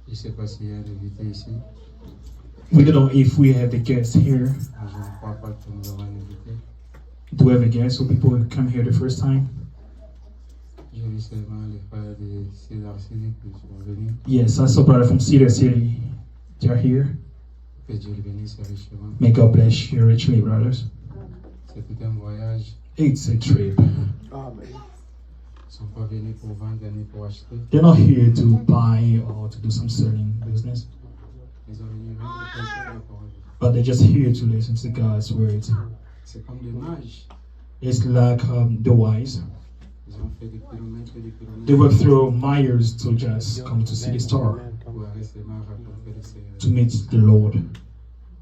Je ne sais pas s'il y a un invité ici. We don't know if we have a guest here. Je ne crois pas que nous avons un invité. Do we have a guest? So people who come here the first time? J'ai vu seulement les frères de César City qui sont venus. Yes, I saw brother from Cedar City. They're here. Que Dieu les bénisse richement. May God bless you richly, brothers. C'est tout un voyage. It's a trip. Ils ne sont pas venus pour vendre ni pour acheter. They're not here to buy or to do some selling business, Ils ont venu vendre et penser la parole. but they're just here to listen to God's words. C'est comme des mages. It's like the wise. Ils ont fait des kilomètres et des kilomètres. They work through miles to just come to see the star, Pour arrêter ces mages rencontrer le Seigneur. to meet the Lord.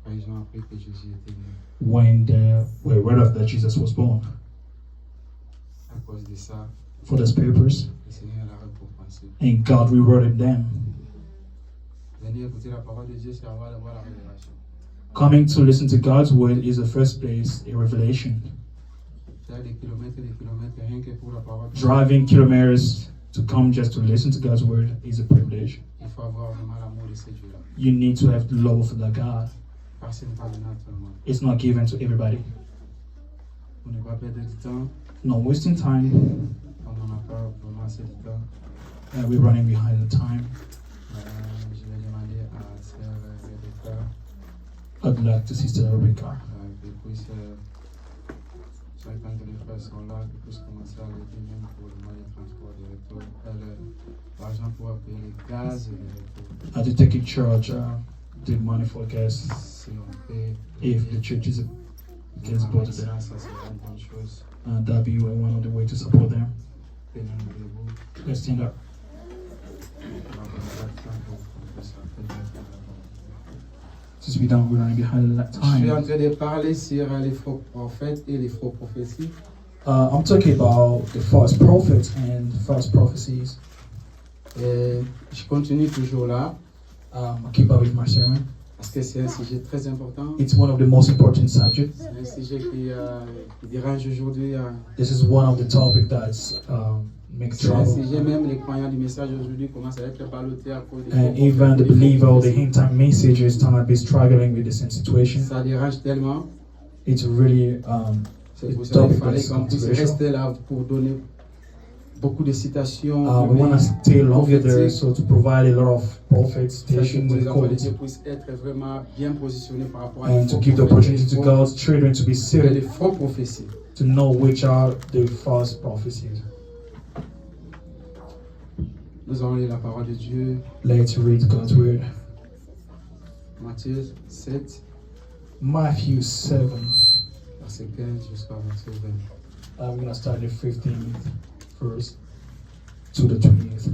Quand ils ont appris que Jésus était né. When they were aware of that Jesus was born. À cause de ça, For those papers, le Seigneur l'a récompensé. and God rewarded them. Venir écouter la parole de Dieu, c'est avoir la révélation. Coming to listen to God's word is the first place, a revelation. Faire des kilomètres et des kilomètres rien que pour la parole. Driving kilometers to come just to listen to God's word is a privilege. Il faut avoir vraiment l'amour de ce Dieu-là. You need to have the love for that God. Parce que ce n'est pas donné à tout le monde. It's not given to everybody. On ne va pas perdre du temps. No wasting time. Comme on n'a pas vraiment assez de temps, We're running behind the time. je vais demander à Sœur Rebecca I'd like to Sister Rebecca qu'elle puisse, chacun de les frères sont là, qu'ils puissent commencer à l'aider même pour le moyen de transport de retour. L'argent pour payer les gaz et les retours. to take in charge the money for gas Si on peut, if the church is gets bought ça, there. ça serait une bonne chose. That'd be one of the way to support them. Tenons-nous debout. Let's stand up. On va prendre le temps pour qu'on puisse appeler. Since we're running behind the Je suis en time. train de parler sur les faux prophètes et les faux prophéties. I'm talking about the false prophets and false prophecies. Et je continue toujours là, I keep up with my sermon. parce que c'est un sujet très important. It's one of the most important subjects. C'est un sujet qui dérange aujourd'hui. This is one of the topics that's makes C'est un trouble. sujet, même les croyants du message aujourd'hui commencent à être ballottés à cause des faux And prophètes, even the des faux believer or the prophéties. end time messages might be struggling with the same situation. Ça dérange tellement. It's really C'est pour It's ça qu'il topic fallait that's qu'on puisse controversial. rester là pour donner beaucoup de citations. we want to stay longer there, prophétiques. so to provide a lot of prophet Ça, c'est station pour with les enfants de quotes Dieu puissent être vraiment bien positionnés par rapport à and to give the opportunity to God's children to be les seated faux prophéties. to know which are the false prophecies. Nous allons lire la parole de Dieu, Let's read God's word. Matthieu 7, Matthew 7. verset 15 jusqu'à verset 20. I'm going to start the 15th verse to the 20th.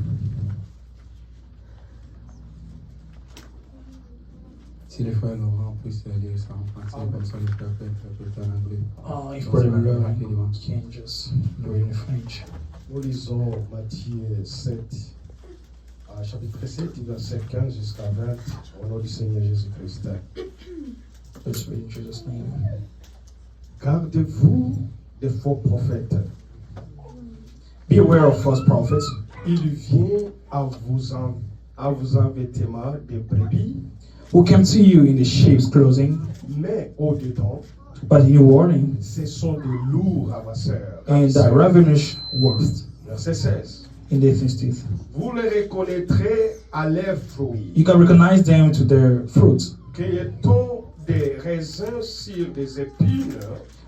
Si les frères Laurent puissent lire ça en français, comme ça les frères peuvent interpréter en anglais. If Ça Brother va aller Lauren rapidement. can just read in French. Nous lisons Matthieu 7, chapitre 7, verset 15 jusqu'à 20, au nom du Seigneur Jésus-Christ. Let's read in Jesus' name. Gardez-vous des faux prophètes. Be aware of false prophets. Il vient à vous en vêtements de brebis, Who come to you in the sheep's clothing, mais au-dedans, but in warning ce sont de lourds ramasseurs. and the ravenous worth Verset 16. in their teeth. Vous les reconnaîtrez à leurs fruits. You can recognize them to their fruits. Cueille-t-on des raisins sur des épines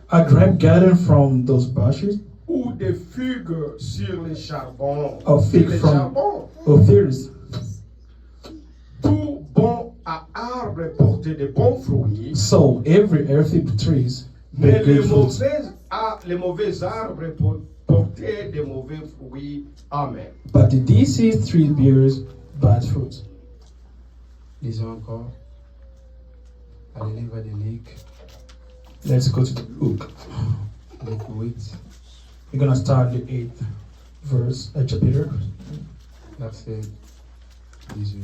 A grape gathered from those bushes, ou des figues sur les charbons? or fig Les from charbons. Others. Tout bon à arbre porter de bons fruits, So every earthy trees mais bear good fruits, les mauvais arbres porter de mauvais fruits. Amen. but the diseased tree bears bad fruits. Lisons encore à le livre de Luc, Let's go to Luke. Luc 8, We're gonna start the 8th verse, chapter, verset 18.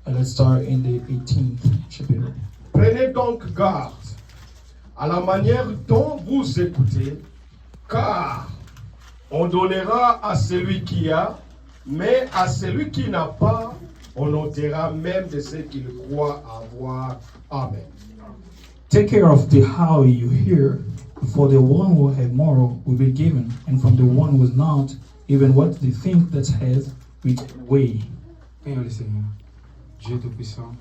and let's start in the 18th chapter. Prenez donc garde à la manière dont vous écoutez, car on donnera à celui qui a, Mais à celui qui n'a pas, on ôtera même de ceux qui le croient avoir. Amen. Take care of the how you hear, for the one who had more will be given, and from the one who is not, even what they think that has will weigh. Prions le Seigneur. Dieu Tout-Puissant,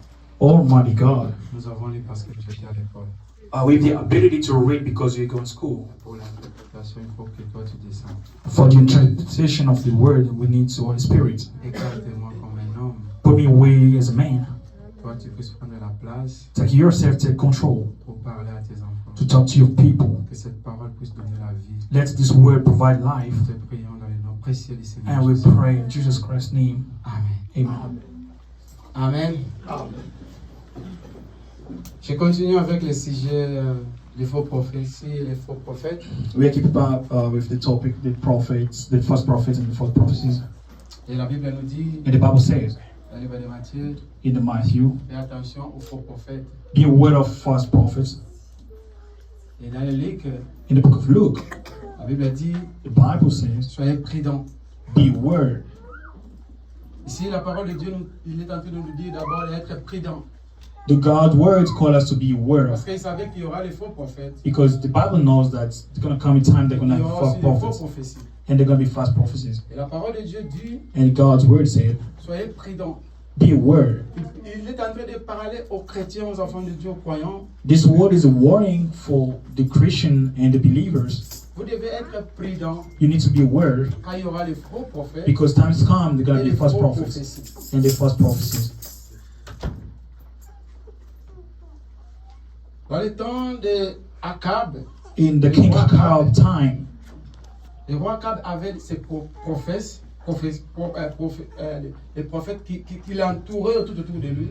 Almighty God, nous avons lu parce que tu étais à l'école. with the ability to read because you go to school. Pour l'interprétation, il faut que toi tu descendes. For the interpretation of the word, we need the Holy Spirit. Écarte-moi comme un homme. Put me away as a man. Toi, tu puisses prendre la place Take yourself, take control pour parler à tes enfants. to talk to your people. Que cette parole puisse donner la vie. Let this word provide life. Nous te prions dans le nom précieux du Seigneur And we Jésus. pray in Jesus Christ's name. Amen. Amen. Amen. Je continue avec le sujet les faux prophéties et les faux prophètes. We keep up with the topic, the prophets, the false prophets and the false prophecies. Et la Bible nous dit, And the Bible says dans le livre de Matthieu, in the Matthew, fais attention aux faux prophètes. be aware of false prophets. Et dans le Luc, In the book of Luke, la Bible dit, the Bible says, soyez prudents. beware. Ici, la parole de Dieu, il est en train de nous dire d'abord d'être prudent. The God's words call us to be aware Parce of, qu'il savait qu'il y aura les faux prophètes. because the Bible knows that there's going to come a time they're going to Il y have aura false aussi les faux prophets prophéties. and they're going to be false prophecies. Et la parole de Dieu dit, And God's word said, soyez prudents. be aware. Il est en train de parler aux chrétiens, aux enfants de Dieu, aux croyants. This word is a warning for the Christian and the believers. Vous devez être prudents You need to be aware quand il y aura les faux prophètes because times come, they're going et to be les false faux prophets prophéties. and the false prophecies. Dans le temps de Akab, In the king Ahab time, le roi Akab avait ses prophètes, les prophètes qui l'entouraient autour de lui.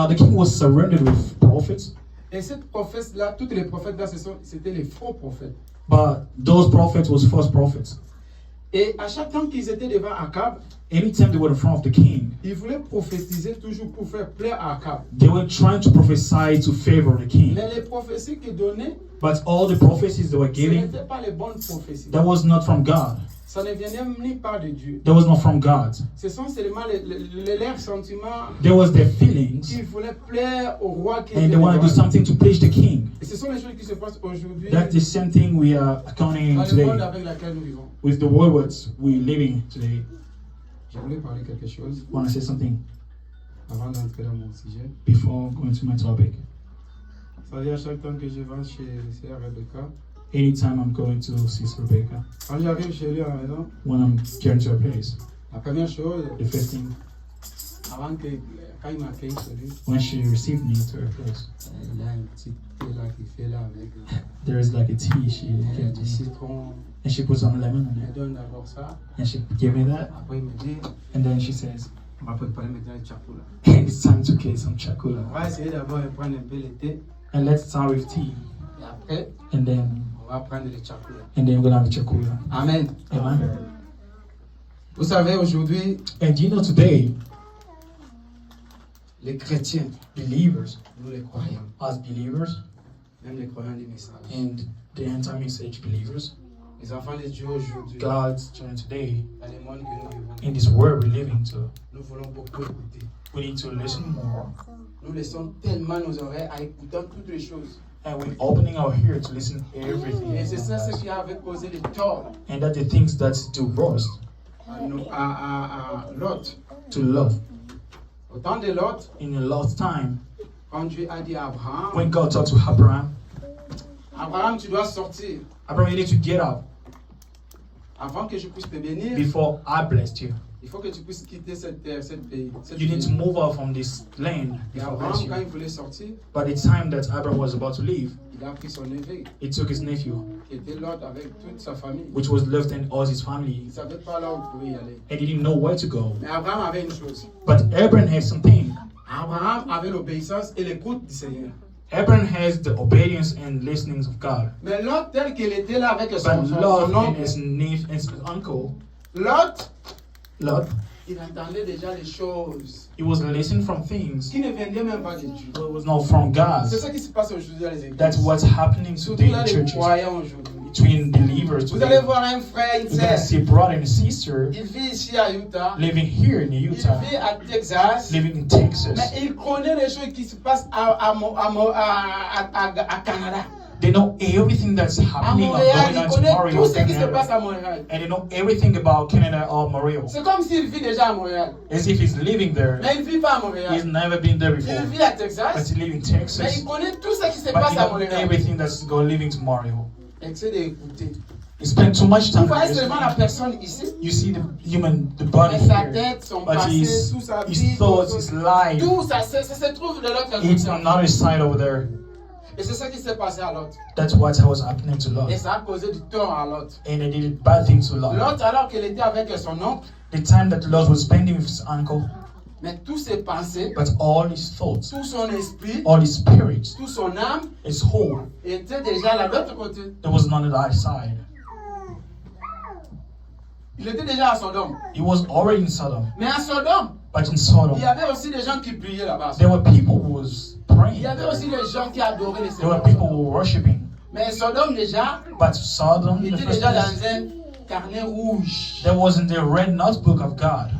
the king was surrounded with prophets, Et ces prophètes-là, tous les prophètes-là, c'était les faux prophètes. but those prophets was false prophets. Et à chaque temps qu'ils étaient devant Akab, Anytime they were in front of the king, ils voulaient prophétiser toujours pour faire plaire à Akab. they were trying to prophesy to favor the king. Mais les prophéties qu'ils donnaient, But all the prophecies they were ce giving, n'étaient pas les bonnes prophéties. that was not from God. Ça ne venait ni pas de Dieu. That was not from God. Ce sont seulement leurs sentiments There was their feelings, qu'ils voulaient plaire au roi qui and était they want to do devant. something to please the king. Et ce sont les choses qui se passent aujourd'hui That's the same thing we are accounting dans le today monde avec lequel nous vivons. with the world what we're living today. Je voulais parler quelque chose I want to say something avant d'entrer dans mon sujet. before going to my topic. Ça veut dire à chaque temps que je vais chez Sœur Rebecca, Anytime I'm going to see Rebecca, quand j'arrive chez lui à la maison, when I'm getting to her place, la première chose, the first thing, avant que quand il m'accueille chez lui, when she received me to her place, il y a un petit thé là qui fait là avec there is like a tea she gave to du me, citron. and she put some lemon Il in me it, donne d'abord ça. and she gave me that, Après, il me dit, and then she says, on va préparer maintenant le chakula. and it's time to get some chocolate, On va essayer d'abord de prendre un peu le thé. and let's start with tea, Et après, and then on va prendre le chakula. we're gonna have a chocolate. Amen. Amen. Vous savez, aujourd'hui, And you know today, les chrétiens, believers, nous les croyants, as believers, même les croyants du message, and the anti-message believers, les enfants de Dieu aujourd'hui, God's children today, dans le monde que nous vivons, in this world we're living to, nous voulons beaucoup écouter. we need to listen more. Nous laissons tellement nos oreilles à écouter toutes les choses. And we're opening our ear to listen to everything. Et c'est ça ce qui avait causé le tort And that the things that do worst à Lot. to love. Au temps de Lot, In a last time, quand Dieu a dit à Abraham, when God talked to Abraham, Abraham, tu dois sortir Abraham, you need to get up avant que je puisse te bénir. before I blessed you. Il faut que tu puisses quitter cette terre, cette pays. You need to move out from this land Et before I Abraham, bless quand you. il voulait sortir, By the time that Abraham was about to leave, il a pris son neveu, he took his nephew, qui était Lot avec toute sa famille. which was left in all his Il family, ne savait pas là où il pouvait y aller. and he didn't know where to go. Mais Abraham avait une chose. But Abraham has something. Abraham avait l'obéissance et l'écoute du Seigneur. Abraham has the obedience and listenings of God. Mais Lot, tel qu'il était là avec But son Lot and oncle, his nephew and his uncle, Lot, Lot, il entendait déjà les choses he was listening from things qui ne venaient même pas de Dieu. that was not from God. C'est ça qui se passe aujourd'hui dans les églises. That's what's happening Surtout today là, in les churches. croyants aujourd'hui. between believers Vous allez today. voir un frère, une You're gonna sœur. see a brother and a sister Il vit ici à Utah. living here in Il Utah, vit à Texas. living in Texas. Mais il connaît les choses qui se passent à Canada. They know everything that's À happening or Montréal, going il on to connaît tout Montreal, ce qui se passe Canada. à Montréal. And they know everything about Canada or Montreal. C'est comme s'il vit déjà à Montréal. As if he's living there. Mais il ne vit pas à He's Montréal. never been there Il before. vit à But Texas. he lives in Mais Texas. il connaît tout ce qui se But passe he à knows Montréal. everything that's going living to Montreal. Essaie d'écouter. He spent too much Vous time voyez seulement la listening. personne ici. You see the body Mais sa here. tête, son But passé, tout sa his vie, thoughts, his life, tout ça se trouve de l'autre it's côté. another side over there. Et c'est ce qui s'est passé à l'autre. That's what was happening to Lot. Et ça a causé du tort à l'autre. And they did bad things to Lot. L'autre, alors qu'il était avec son oncle, The time that Lot was spending with his uncle, mais tous ses pensées, but all his thoughts, tout son esprit, all his spirit, toute son âme his whole, était déjà à l'autre côté. there was none on the other side. Il était déjà à Sodome. He was already in Sodom. Mais à Sodome, But in il Sodom, y avait aussi des gens qui priaient là-bas. there were people who was Il praying. y avait aussi des gens qui adoraient les There were seigneurs. people who were worshiping. Mais Sodome déjà, But Sodom, il in the était first déjà place, dans un carnet rouge. there wasn't the red notebook of God.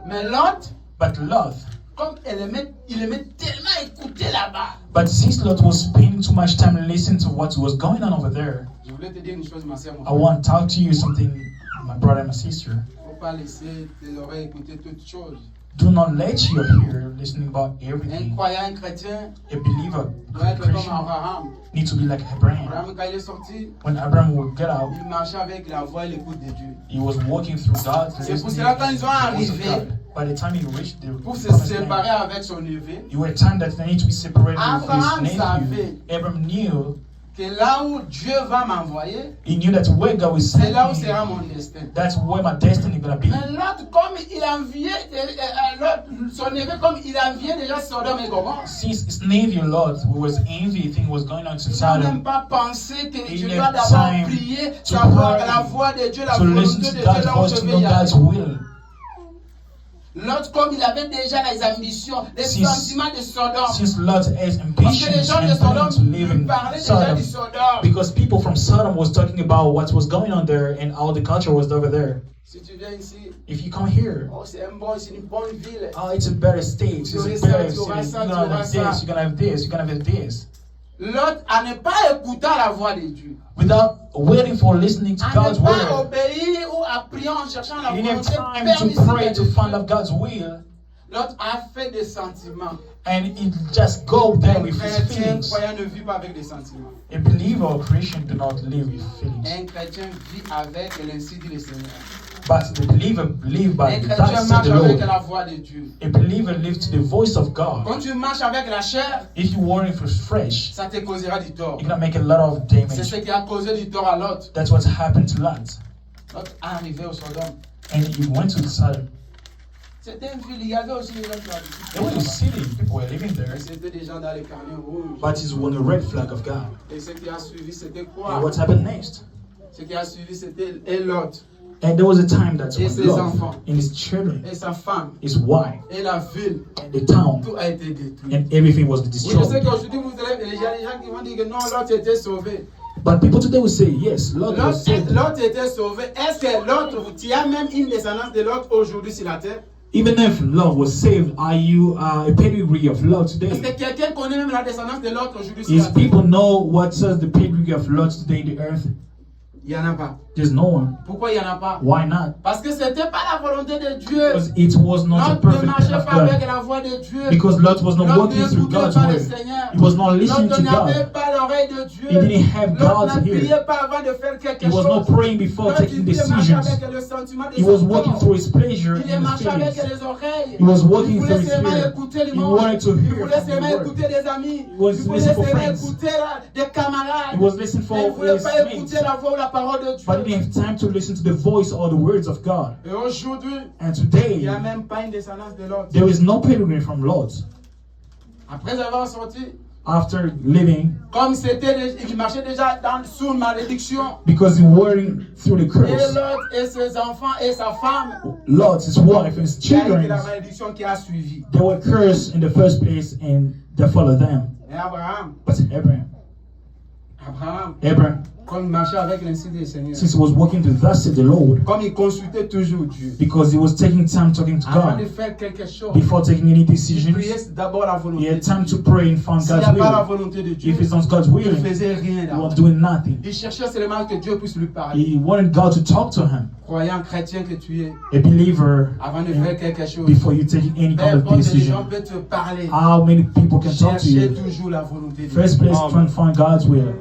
Mais Lot, But Lot, comme il aimait tellement écouter là-bas. but since Lot was spending too much time listening to what was going on over there, Je voulais te dire une chose, ma soeur, mon I frère. want to talk to you something, my brother and my sister. Il ne faut pas laisser tes oreilles écouter toutes choses. Do not let your ear listening about Un everything. croyant, un chrétien, A believer, doit a être comme Christian, Abraham. needs to be like Abraham. Abraham, quand il est sorti, When Abraham would get out, il marchait avec la voix et l'écoute de Dieu. he was walking through God. C'est pour cela quand ils ont arrivé, By the time he reached the pour se promised séparer land, avec son neveu, it was time that they need to be separated with Abraham his savait nephew. Abraham knew, que là où Dieu va m'envoyer, he knew that where God was c'est sending là où sera me, mon destin. that's where my destiny gonna be. Mais l'autre, comme il enviait, son neveu, comme il enviait déjà Sodome et Gomorrhe, Since his nephew Lot was envy, thing was going on to il n'a même Sodom, pas pensé que Il je had dois d'abord time prier, to savoir pray, la voix de Dieu, la to volonté listen de to Dieu, God's là où voice, je to vais know y aller. God's will. L'autre, comme il avait déjà les ambitions, les Since- sentiments de Sodome. Since Lot has Parce que les ambitions gens de and planning to Sodome live lui in parlaient déjà Sodom, du Sodome. because people from Sodom was talking about what was going on there and how the culture was over there. Si tu viens ici, If you come here, oh, c'est une bonne ville. oh, it's a better state, it's Tu a auras better ça, tu auras city. ça, You're tu gonna auras have ça. this, you're gonna have this, you're gonna have this. L'autre, à ne pas écouter la voix de Dieu. Without waiting for listening to À God's ne pas word. obéir ou à prier en cherchant la You didn't volonté have time to permissible pray de to Dieu. find out God's will, L'autre a fait des sentiments. and it just go there Un with his chrétien feelings. croyant ne vit pas avec des sentiments. A believer or Christian do not live with feelings, Un chrétien vit avec, et ainsi dit le Seigneur. but the believer live by Un the chrétien that said marche the avec Lord. la voix de Dieu. A believer lives to the voice of God. Quand tu marches avec la chair, If you're worrying for flesh, ça te causera du tort. you're gonna make a lot of C'est damage. ce qui a causé du tort à l'autre. That's what's happened to Lot. L'autre est arrivé au Sodome. And he went to Sodom. C'était une ville, il y avait aussi des gens qui It was a habitaient. city, people were living there, Mais c'était des gens dans les carnets rouges. but it's on the red flag of God. Et ce qui a suivi, c'était And quoi? what happened next? Ce qui a suivi, c'était Lot And there was a time that Et when ses Lot enfants. and his children, et sa femme his wife, et la ville. and the town, Tout a été détruit. and everything was Oui, je sais destroyed. qu'aujourd'hui, vous allez, il y a des gens qui vont dire que non, Lot était sauvé. But people today will say, yes, Lot was saved. Lot était sauvé. Est-ce que l'autre, tu as même une descendance de l'autre aujourd'hui sur la terre? Even if Lot was saved, are you a pedigree of Lot Est-ce que today? quelqu'un connaît même la descendance de l'autre aujourd'hui sur If la terre? people know what says the pedigree of Lot today in the earth, Il n'y en a pas. there's no one. Pourquoi il n'y en a pas? Why not? Parce que ce n'était pas la volonté de Dieu. Because it was not a Lot ne perfect marchait plan of pas avec God. la voix de Dieu. Because Lot was not Lot walking ne through écoutait God's pas le word. Seigneur. He was not listening Lot to n'avait God. pas l'oreille de Dieu. He didn't have Lot God's ear. n'appuyait pas avant de faire quelque He was chose. not praying before Lot, taking il marchait decisions. avec le sentiment de He was son walking corps. through his pleasure Il and his marchait avec feelings. les oreilles. He was Il walking voulait through his seulement ear. écouter le He monde. wanted to Il hear voulait from the seulement word. écouter des amis. was Il voulait listening for seulement friends. écouter des camarades. He was listening Mais il ne for voulait his pas mates. écouter la voix ou la parole de Dieu. But he didn't have time to listen to the voice or the words of God. Et aujourd'hui, And il today, n'y a même pas une descendance de l'autre. there is no pedigree from Lot. Après avoir sorti, After living, comme il marchait déjà sous une malédiction. because he were through the Et curse. Lot et ses enfants et sa femme. Lot, his wife, and his Il y a été children, la malédiction qui a suivi. they were cursed in the first place and they followed them. Et Abraham, But Abraham, Comme il marchait avec l'insigne du Seigneur. since he was walking to thus said the Lord, Comme il consultait toujours Dieu. because he was taking time talking to Avant de God faire quelque chose, before taking any il decisions. priait d'abord la He volonté had de time Dieu. to pray and find S'il n'y God's a pas la will. volonté de Dieu, If it's not God's il will, ne faisait rien he d'abord. was doing nothing. Il cherchait seulement que Dieu puisse lui parler. He wanted God to talk to him. Croyant chrétien que tu es, A believer, avant de faire quelque chose, before you take any peu kind of importe les gens decision, peuvent te parler. how many people can talk to Cherchez you? toujours la volonté de Dieu. First place, try and find God's will.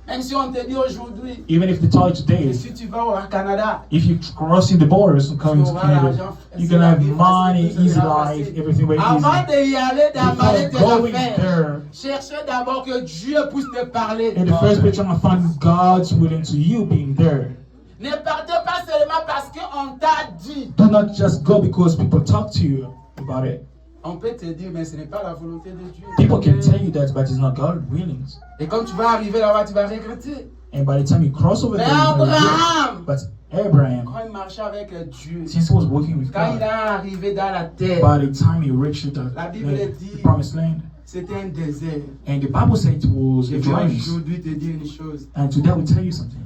Même si on te dit aujourd'hui, Even if they tell you que today, si tu vas au Canada, if you crossing the borders and tu coming to auras Canada, l'argent, you're gonna have facile, money, tout easy sera life, facile. everything very Avant easy. d'y aller, d'emballer tes Before going affaires, there, cherchez d'abord que Dieu puisse te parler. in the first place, trying to find God's willing to you being there. Ne partez pas seulement parce qu'on t'a dit. Do not just go because people talk to you about it. On peut te dire, mais ce n'est pas la volonté de Dieu. People can tell you that, but it's not God's willing. Et quand tu vas arriver là-bas, tu vas regretter. And by the time you cross over Mais there, you're gonna Abraham, regret. But Abraham, quand il marchait avec Dieu, since he was working with quand il God, est arrivé dans la terre, by the time he reached La Bible dit- the promised land, c'était un désert. and the Bible said it was Je a vais dryness. aujourd'hui te dire une chose, And today I will tell you something.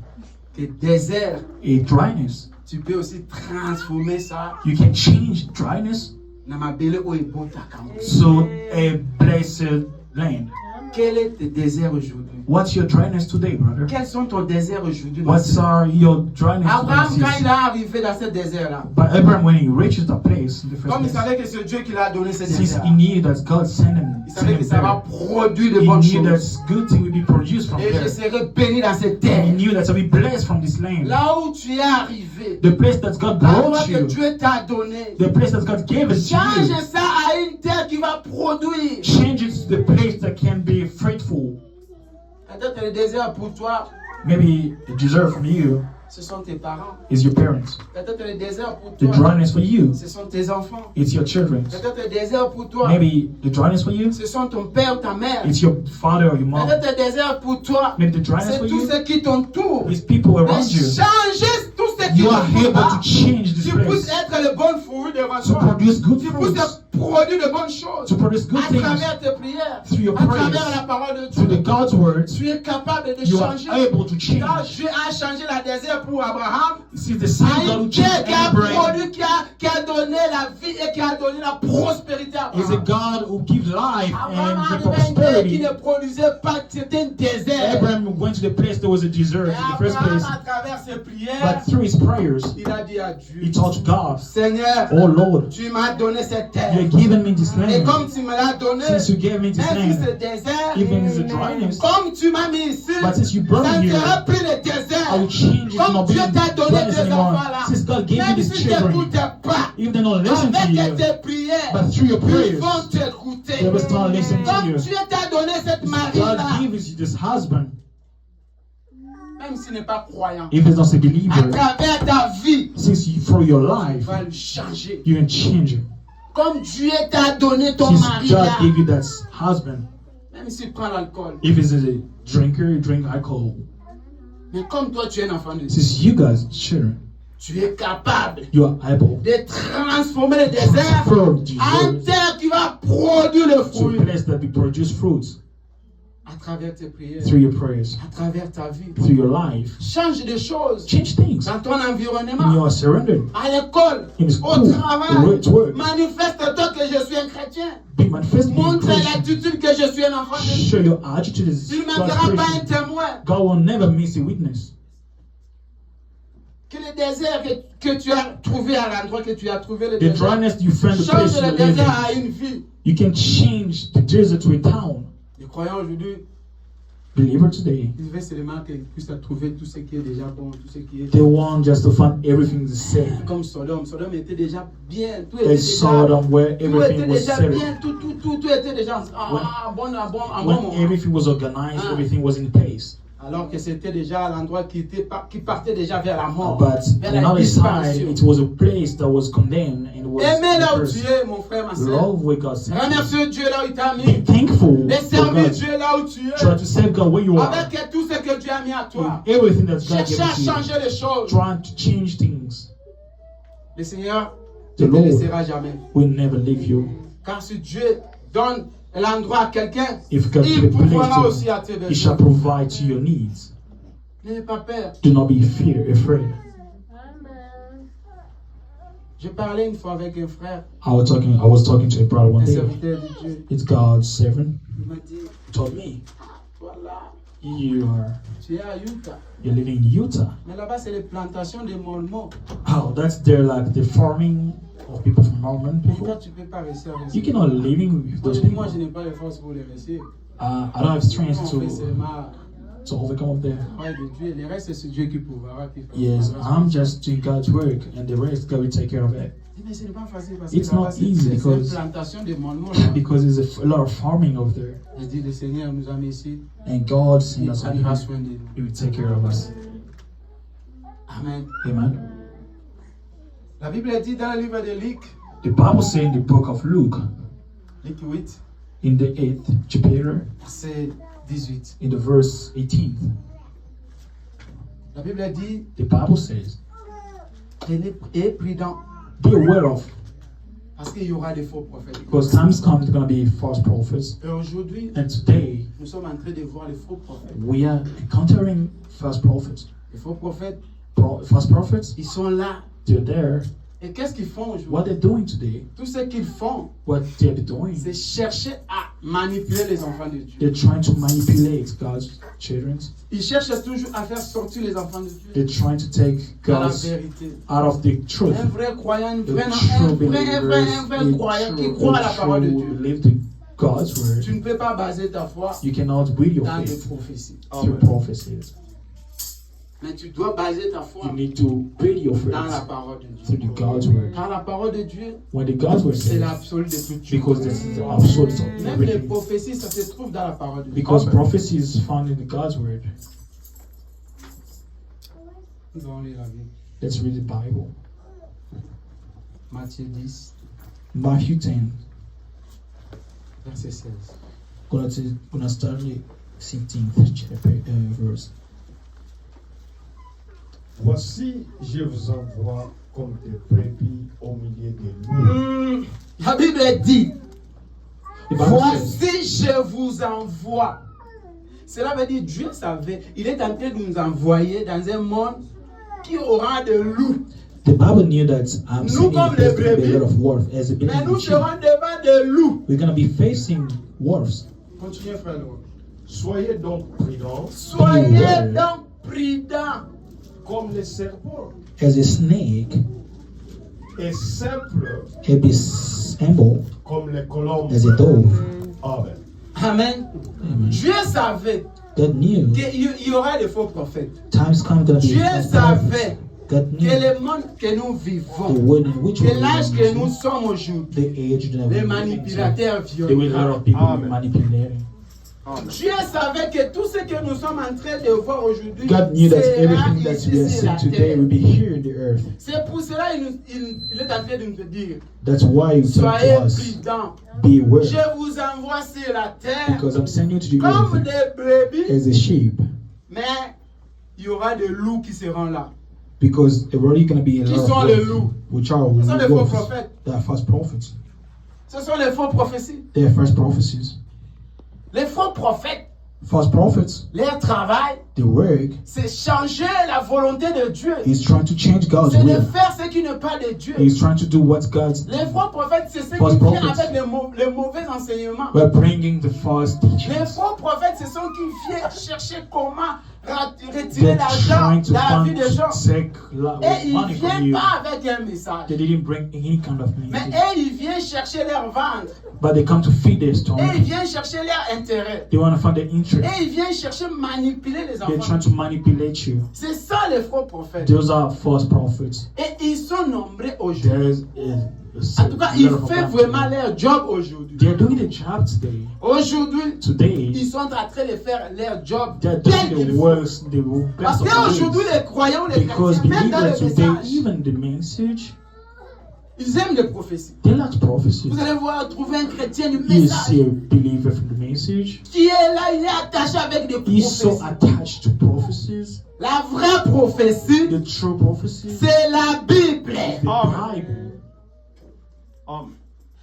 que désert, A dryness, tu peux aussi transformer ça you can change dryness dans ma belle Oebota Kamon. to a blessed land. Quel est tes déserts aujourd'hui? What's your dryness today, brother? Quels sont ton désert aujourd'hui? ma What's sœur? your dryness Abraham, quand il today? est arrivé dans ce désert-là, But Abraham, when he reaches the place, in the first comme il place, savait que c'est Dieu qui l'a donné ce since désert, he knew that God sent him, il savait que ça va there, produire de he bonnes knew that choses. good thing will be produced from Et je there. serai béni dans cette He terre. knew that to be blessed from this land. Là où tu es arrivé, The place that God l'endroit brought que you, Dieu t'a donné, the place that God gave it to change you, ça à une terre qui va produire. change it to the place that can be fruitful. Peut-être le désert pour toi, Maybe the desert from you ce sont tes parents. is your parents. Peut-être le désert pour The toi, dryness for you, ce sont tes enfants. it's your children. Peut-être le désert pour toi, Maybe the dryness for you, ce sont ton père ou ta mère. it's your father or your mom. Peut-être le désert pour toi, Maybe the dryness c'est for tous you, ceux qui t'entourent. is people Mais around you. change tous ceux qui You are able t'entourent. to change this Tu puisses place, être le bon fruit devant to toi. produce good Tu fruits, puisses produire de bonnes choses. to produce good À things travers tes prières, through your à travers prayers, la parole de through the Dieu. God's words. Tu es capable de You are changer. able to Quand change. Dieu a changé la désert pour Abraham, See the same à God who une terre changed qui a Abraham produit, qui a donné la vie et qui a donné la prospérité à is a Abraham. God who gives life Abraham and arrivait the à une terre qui prosperity. ne produisait pas, c'était un désert. Abraham went to the place there was a desert Et in the first Abraham, place, à travers ses prières, but through his prayers, il a dit à Dieu, he talked to God. Seigneur, Oh Lord, tu m'as donné cette you terre. have given me this Et land. comme tu me l'as donné, Since you gave me this même si land, c'est désert, even in the dryness, comme tu m'as mis ici, but since you brought ça me ne here, sera plus le I will désert. change it to Comme not be Dieu t'a donné dryness tes anymore. enfants là, Since God gave me même these si tu children, n'écoutes pas, if they don't listen to avec you, tes prières, but through your ils prayers, vont t'écouter. they will start listening to Comme you. Dieu t'a donné cette God mari-là, gives you this husband, même s'il n'est pas croyant, if he's not a à believer, travers ta vie, since you, through your tu life, vas le changer. you can change it. Comme Dieu t'a donné ton Since mari God là, gave you that husband, même s'il prend l'alcool, if he's a drinker, you drink alcohol. mais comme toi tu es un enfant de Dieu, Since you guys, children, tu es capable you are able de transformer le désert from en desert terre qui va produire le to a fruit place that will produce fruits à travers tes prières, through your prayers, à travers ta vie. through your life. Change des choses Change things dans ton in environnement, your surrender, à l'école, in au school, travail. at work. Manifeste-toi que je suis un chrétien. Be manifesting Montre Christian. l'attitude que je suis un enfant de Dieu. Show your attitude as Tu ne God's manqueras pas un Christian. témoin. God will never miss a witness. Que le désert que tu as trouvé à l'endroit que tu as trouvé le The désert, dryness you find the place change you le live désert à in. une vie. You can change the desert to a town. Les croyants aujourd'hui, Believer today, ils veulent seulement qu'ils puissent trouver tout ce qui est déjà bon, tout ce qui est they want just to find everything the same. comme Sodome. Sodome était déjà bien. Tout était They déjà, saw them where tout everything était was déjà settled. bien. Tout était déjà en bon When moment. everything was organized, Ah. everything was in place. Alors que c'était déjà l'endroit qui partait déjà vers la mort, But vers on la the other side, disparition. it was a place that was condemned and was Aimez là où tu cursed. es, mon frère, ma soeur. Love where God sent you. Remercie Dieu là où il t'a Be mis. thankful Et for servir God. Dieu là où tu es. Try to serve God where you are. Avec tout ce que Dieu a mis à toi. With everything that God Cherchez à gave you. changer les choses. Trying to change things. Le Seigneur The ne te Lord laissera jamais. will never leave you. Car si Dieu donne et l'endroit à quelqu'un, If God il put a pourra place aussi to à tes He shall besoins. provide to your needs. N'ayez pas peur. Do not be afraid. Je parlais une fois avec un frère, I was talking to a brother one un day. serviteur de Dieu. It's God's servant. Il m'a dit, He told me, voilà, tu es à Utah. you're living in Utah. Mais là-bas, c'est les plantations de Mormons. Oh, that's there like the farming of people from Mormon Et toi, people. tu ne peux pas rester avec You eux. cannot living with those Moi, people. je n'ai pas les forces pour les rester. I don't have strength On fait seulement to overcome there. le travail de Dieu. Le reste, c'est Dieu qui pourra. Yes, I'm just doing God's work, and the rest God will take care of it. Mais ce n'est pas facile parce It's que là-bas, not c'est easy une because- plantation de Mormons. Là. Because there's a lot of farming over there, Je dis, le Seigneur nous a mis ici. and God sent Il us over prendra here. soin de nous. He will take care of us. Amen. Amen. La Bible dit dans le livre de Luc, The Bible says in the book of Luke, Luc 8, in the 8th chapter, verset 18. in the verse 18th, La Bible dit, the Bible says, et prudent, be aware of, parce qu'il y aura des faux prophètes. because times come, there's going to be false prophets. Et aujourd'hui, And today, nous sommes en train de voir les faux prophètes. we are encountering false prophets. Les faux prophètes, False prophets, ils sont là. they're there. Et qu'est-ce qu'ils font What aujourd'hui? they're doing today, Tout ce qu'ils font, what they're doing, c'est chercher à manipuler les enfants de Dieu. they're trying to manipulate God's children. Ils cherchent toujours à faire sortir les enfants de Dieu They're trying to take dans la God's vérité. out of the truth. Un vrai croyant, The un true vrai croyant qui croit à la parole de Dieu. believe to God's word. Tu ne peux pas baser ta foi You cannot build your dans des faith prophéties. through prophecies. Mais tu dois baser ta foi You need to build your dans la faith parole de Dieu. through the God's word. Car la parole de Dieu, When the God's word c'est says, l'absolu de toute chose. because this is the absolute of Même les everything. prophéties, ça se trouve dans la parole de Dieu. Because prophecy is found in the God's word. Nous allons lire la Bible. Let's read the Bible. Matthieu 10, Matthew 10. verset 16. Gonna start the 16th chapter, verse. Voici, je vous envoie comme des brebis au milieu des loups. La Bible dit, The Bible says, voici je vous envoie. Cela veut dire Dieu savait, il est en train de nous envoyer dans un monde qui aura de loups. the Bible knew that I'm Nous, sending comme the les first to be a brebis, lot of wolves as a Mais nous believing sheep. serons devant des loups. We're gonna be facing wolves. Continuez, frère Laurent. Soyez donc prudents Soyez Beware. donc prudents. comme les serpents As a snake, et simples a be humble comme les colombes. as a dove. Amen. Amen. Amen. Dieu savait God knew qu'il y aura des faux prophètes. times come gonna be Dieu false savait prophets. God que knew le monde que nous the vivons, world in which we que l'âge que nous live, sommes aujourd'hui, the age that les we live in. manipulateurs There will a lot violents. of people Amen. manipulating. Dieu savait que tout ce que nous sommes en train de voir aujourd'hui, God knew that sera everything that we are ici sur la seeing today terre. will be here in the earth. C'est pour cela qu'il est en train de nous dire, That's why you tell soyez to us, prudents. beware, Je vous envoie sur la terre because I'm sending you to the comme earth des brebis, as a sheep. mais il y aura des loups qui seront là. Because there already going to be a Qui lot sont of les wolves, loups? which are Ce sont les faux wolves. prophètes. They are false prophets. Ce sont les faux prophéties. They are false prophecies. Les faux prophètes, False prophets, leur travail, the work c'est changer la volonté de Dieu. is trying to change God's C'est de will. faire ce qui n'est pas de Dieu. He's trying to do what God's Les faux prophètes, c'est ceux False qui viennent prophets. avec les mauvais enseignements. We're bringing the false Les teachings. faux prophètes, ce sont qui viennent chercher comment retirer They're l'argent trying to dans la vie find des gens. take Et ils money ne from viennent you. pas avec un message. They didn't bring any kind of Mais message, eux, ils viennent chercher leur ventre. but they come to feed their Et ils stomach. viennent chercher leur intérêt. They want to find their interest. Et ils viennent chercher manipuler les They're enfants. trying to manipulate you. C'est ça les faux prophètes. Those are false prophets. Et ils sont nombreux aujourd'hui. There's En tout cas, ils font vraiment leur job aujourd'hui. They're doing the job today. Aujourd'hui, Today, ils sont en train de faire leur job they're tel doing qu'il the faut. works, the Parce best of qu'aujourd'hui, the les croyants, les Because chrétiens, même dans believers le today, message, even the message, ils aiment les prophéties. they lack prophecies. Vous allez voir, trouver un chrétien du You message see a believer from the message, qui est là, il est attaché avec des he's so prophéties. attached to prophecies. La vraie prophétie, The true prophecies, c'est la Bible. the Bible. Amen.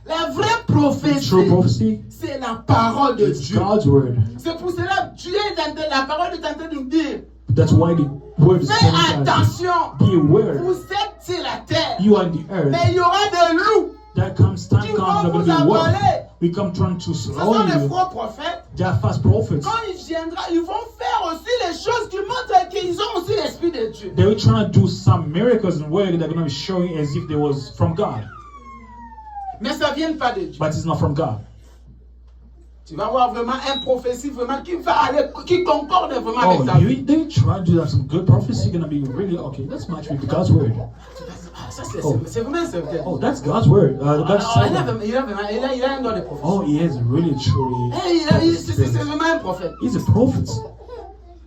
La vraie True prophétie, prophecy c'est la parole de is Dieu. God's word. C'est pour cela que Dieu est en train, la parole est en train de nous dire, That's why the word is fais telling us, attention, be aware. vous êtes sur la terre, You are the earth. mais il y aura des loups There comes time qui comes vont there will vous be war. avaler. We come trying to Ce slow sont les you. faux prophètes. They are false prophets. Quand il viendra, ils vont faire aussi les choses qui montrent qu'ils ont aussi l'Esprit de Dieu. They were trying to do some miracles and work they're going to be showing as if they was from God. Mais ça ne vient pas de Dieu. But it's not from God. Tu vas voir vraiment un prophétie vraiment qui va aller, qui concorde vraiment Oh, avec ta vie. they try to do some good prophecy going to be really okay. Let's match with God's word. Ah, ça Oh. c'est vraiment certain. Oh, that's God's word. God's Alors, il a servant. un don de prophétie. Oh, he is really truly. C'est vraiment un prophète. He's a prophet.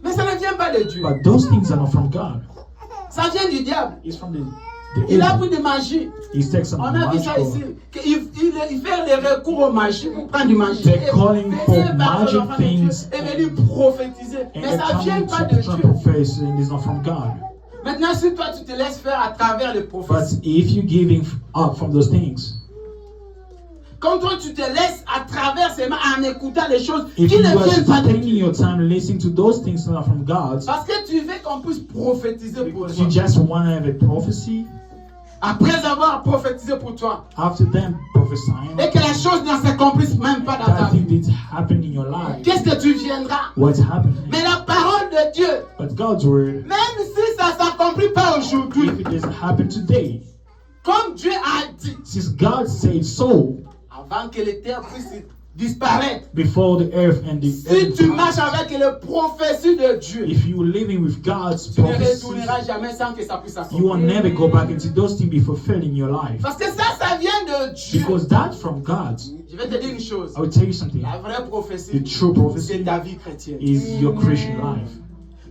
Mais ça ne vient pas de Dieu. But those things are not from God. Ça vient du diable. It's from the Il a evil. pris de magie. He takes some On a vu ça magical. ici. Il fait les recours aux magies pour prendre du magie. They're calling for Venir parler magic aux enfants de Dieu things et venir prophétiser. And Mais they're ça ne vient coming pas to de try Dieu. to profess and it's not from God. Maintenant, si toi tu te laisses faire à travers les But prophéties, if you're giving up from those things, quand toi tu te laisses à travers seulement en écoutant les choses if qui you ne are viennent pas de spending Dieu, your time listening to those things that are from God, parce que tu veux qu'on puisse prophétiser pour because toi. you just want to have a prophecy, Après avoir prophétisé pour toi, after them prophesying, et que la chose ne s'accomplisse même pas dans ta that vie, thing did happen in your life. qu'est-ce que tu viendras? What's happening? Mais la parole de Dieu, But God's word, même si ça ne s'accomplit pas aujourd'hui, if it doesn't happen today, comme Dieu a dit, since God said so, avant que les terres puissent disparaître, before the earth and the si tu marches avec les prophéties de Dieu, if you're living with God's tu ne prophecies, retourneras jamais sans que ça puisse you will s'accomplir. never go back into those things be fulfilled in your life. Parce que ça vient de Dieu. Because that's from God. Je vais te dire une chose. I will tell you something. La vraie prophétie, The true c'est prophecy ta vie chrétienne. is your Christian life.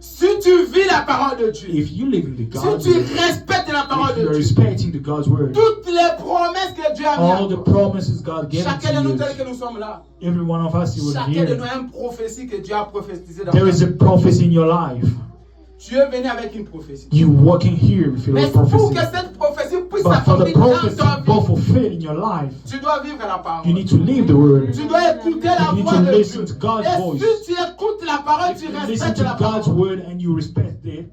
Si tu vis la parole de Dieu, If you live in the God's si tu word, respectes la parole if de you're Dieu, respecting the God's word, toutes les promesses que Dieu a all mises the en toi, promises God gave chacun de to nous you, tels que nous sommes là, every one of us, you will chacun de nous hear. a une prophétie que Dieu a prophétisée dans There ta is a vie. prophecy in your life. Tu es venu avec une prophétie. You walking here with Mais your pour prophecy. que cette prophétie puisse But for the s'accomplir dans prophecy ta to go vie, fulfill in your life, tu dois vivre la parole. you need to live the word. Tu dois écouter la You need voix to de listen Dieu. to God's Et voice. si tu écoutes la parole, If tu you listen respectes to la God's parole, word and you respect it,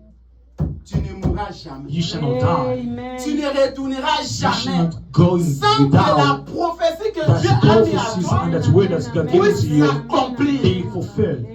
tu ne mourras jamais. you shall not die. Tu ne retourneras You shall jamais not go sans que la without prophétie que that Dieu a mise à prophecies toi and that word that God gave puisse to you s'accomplir. be fulfilled.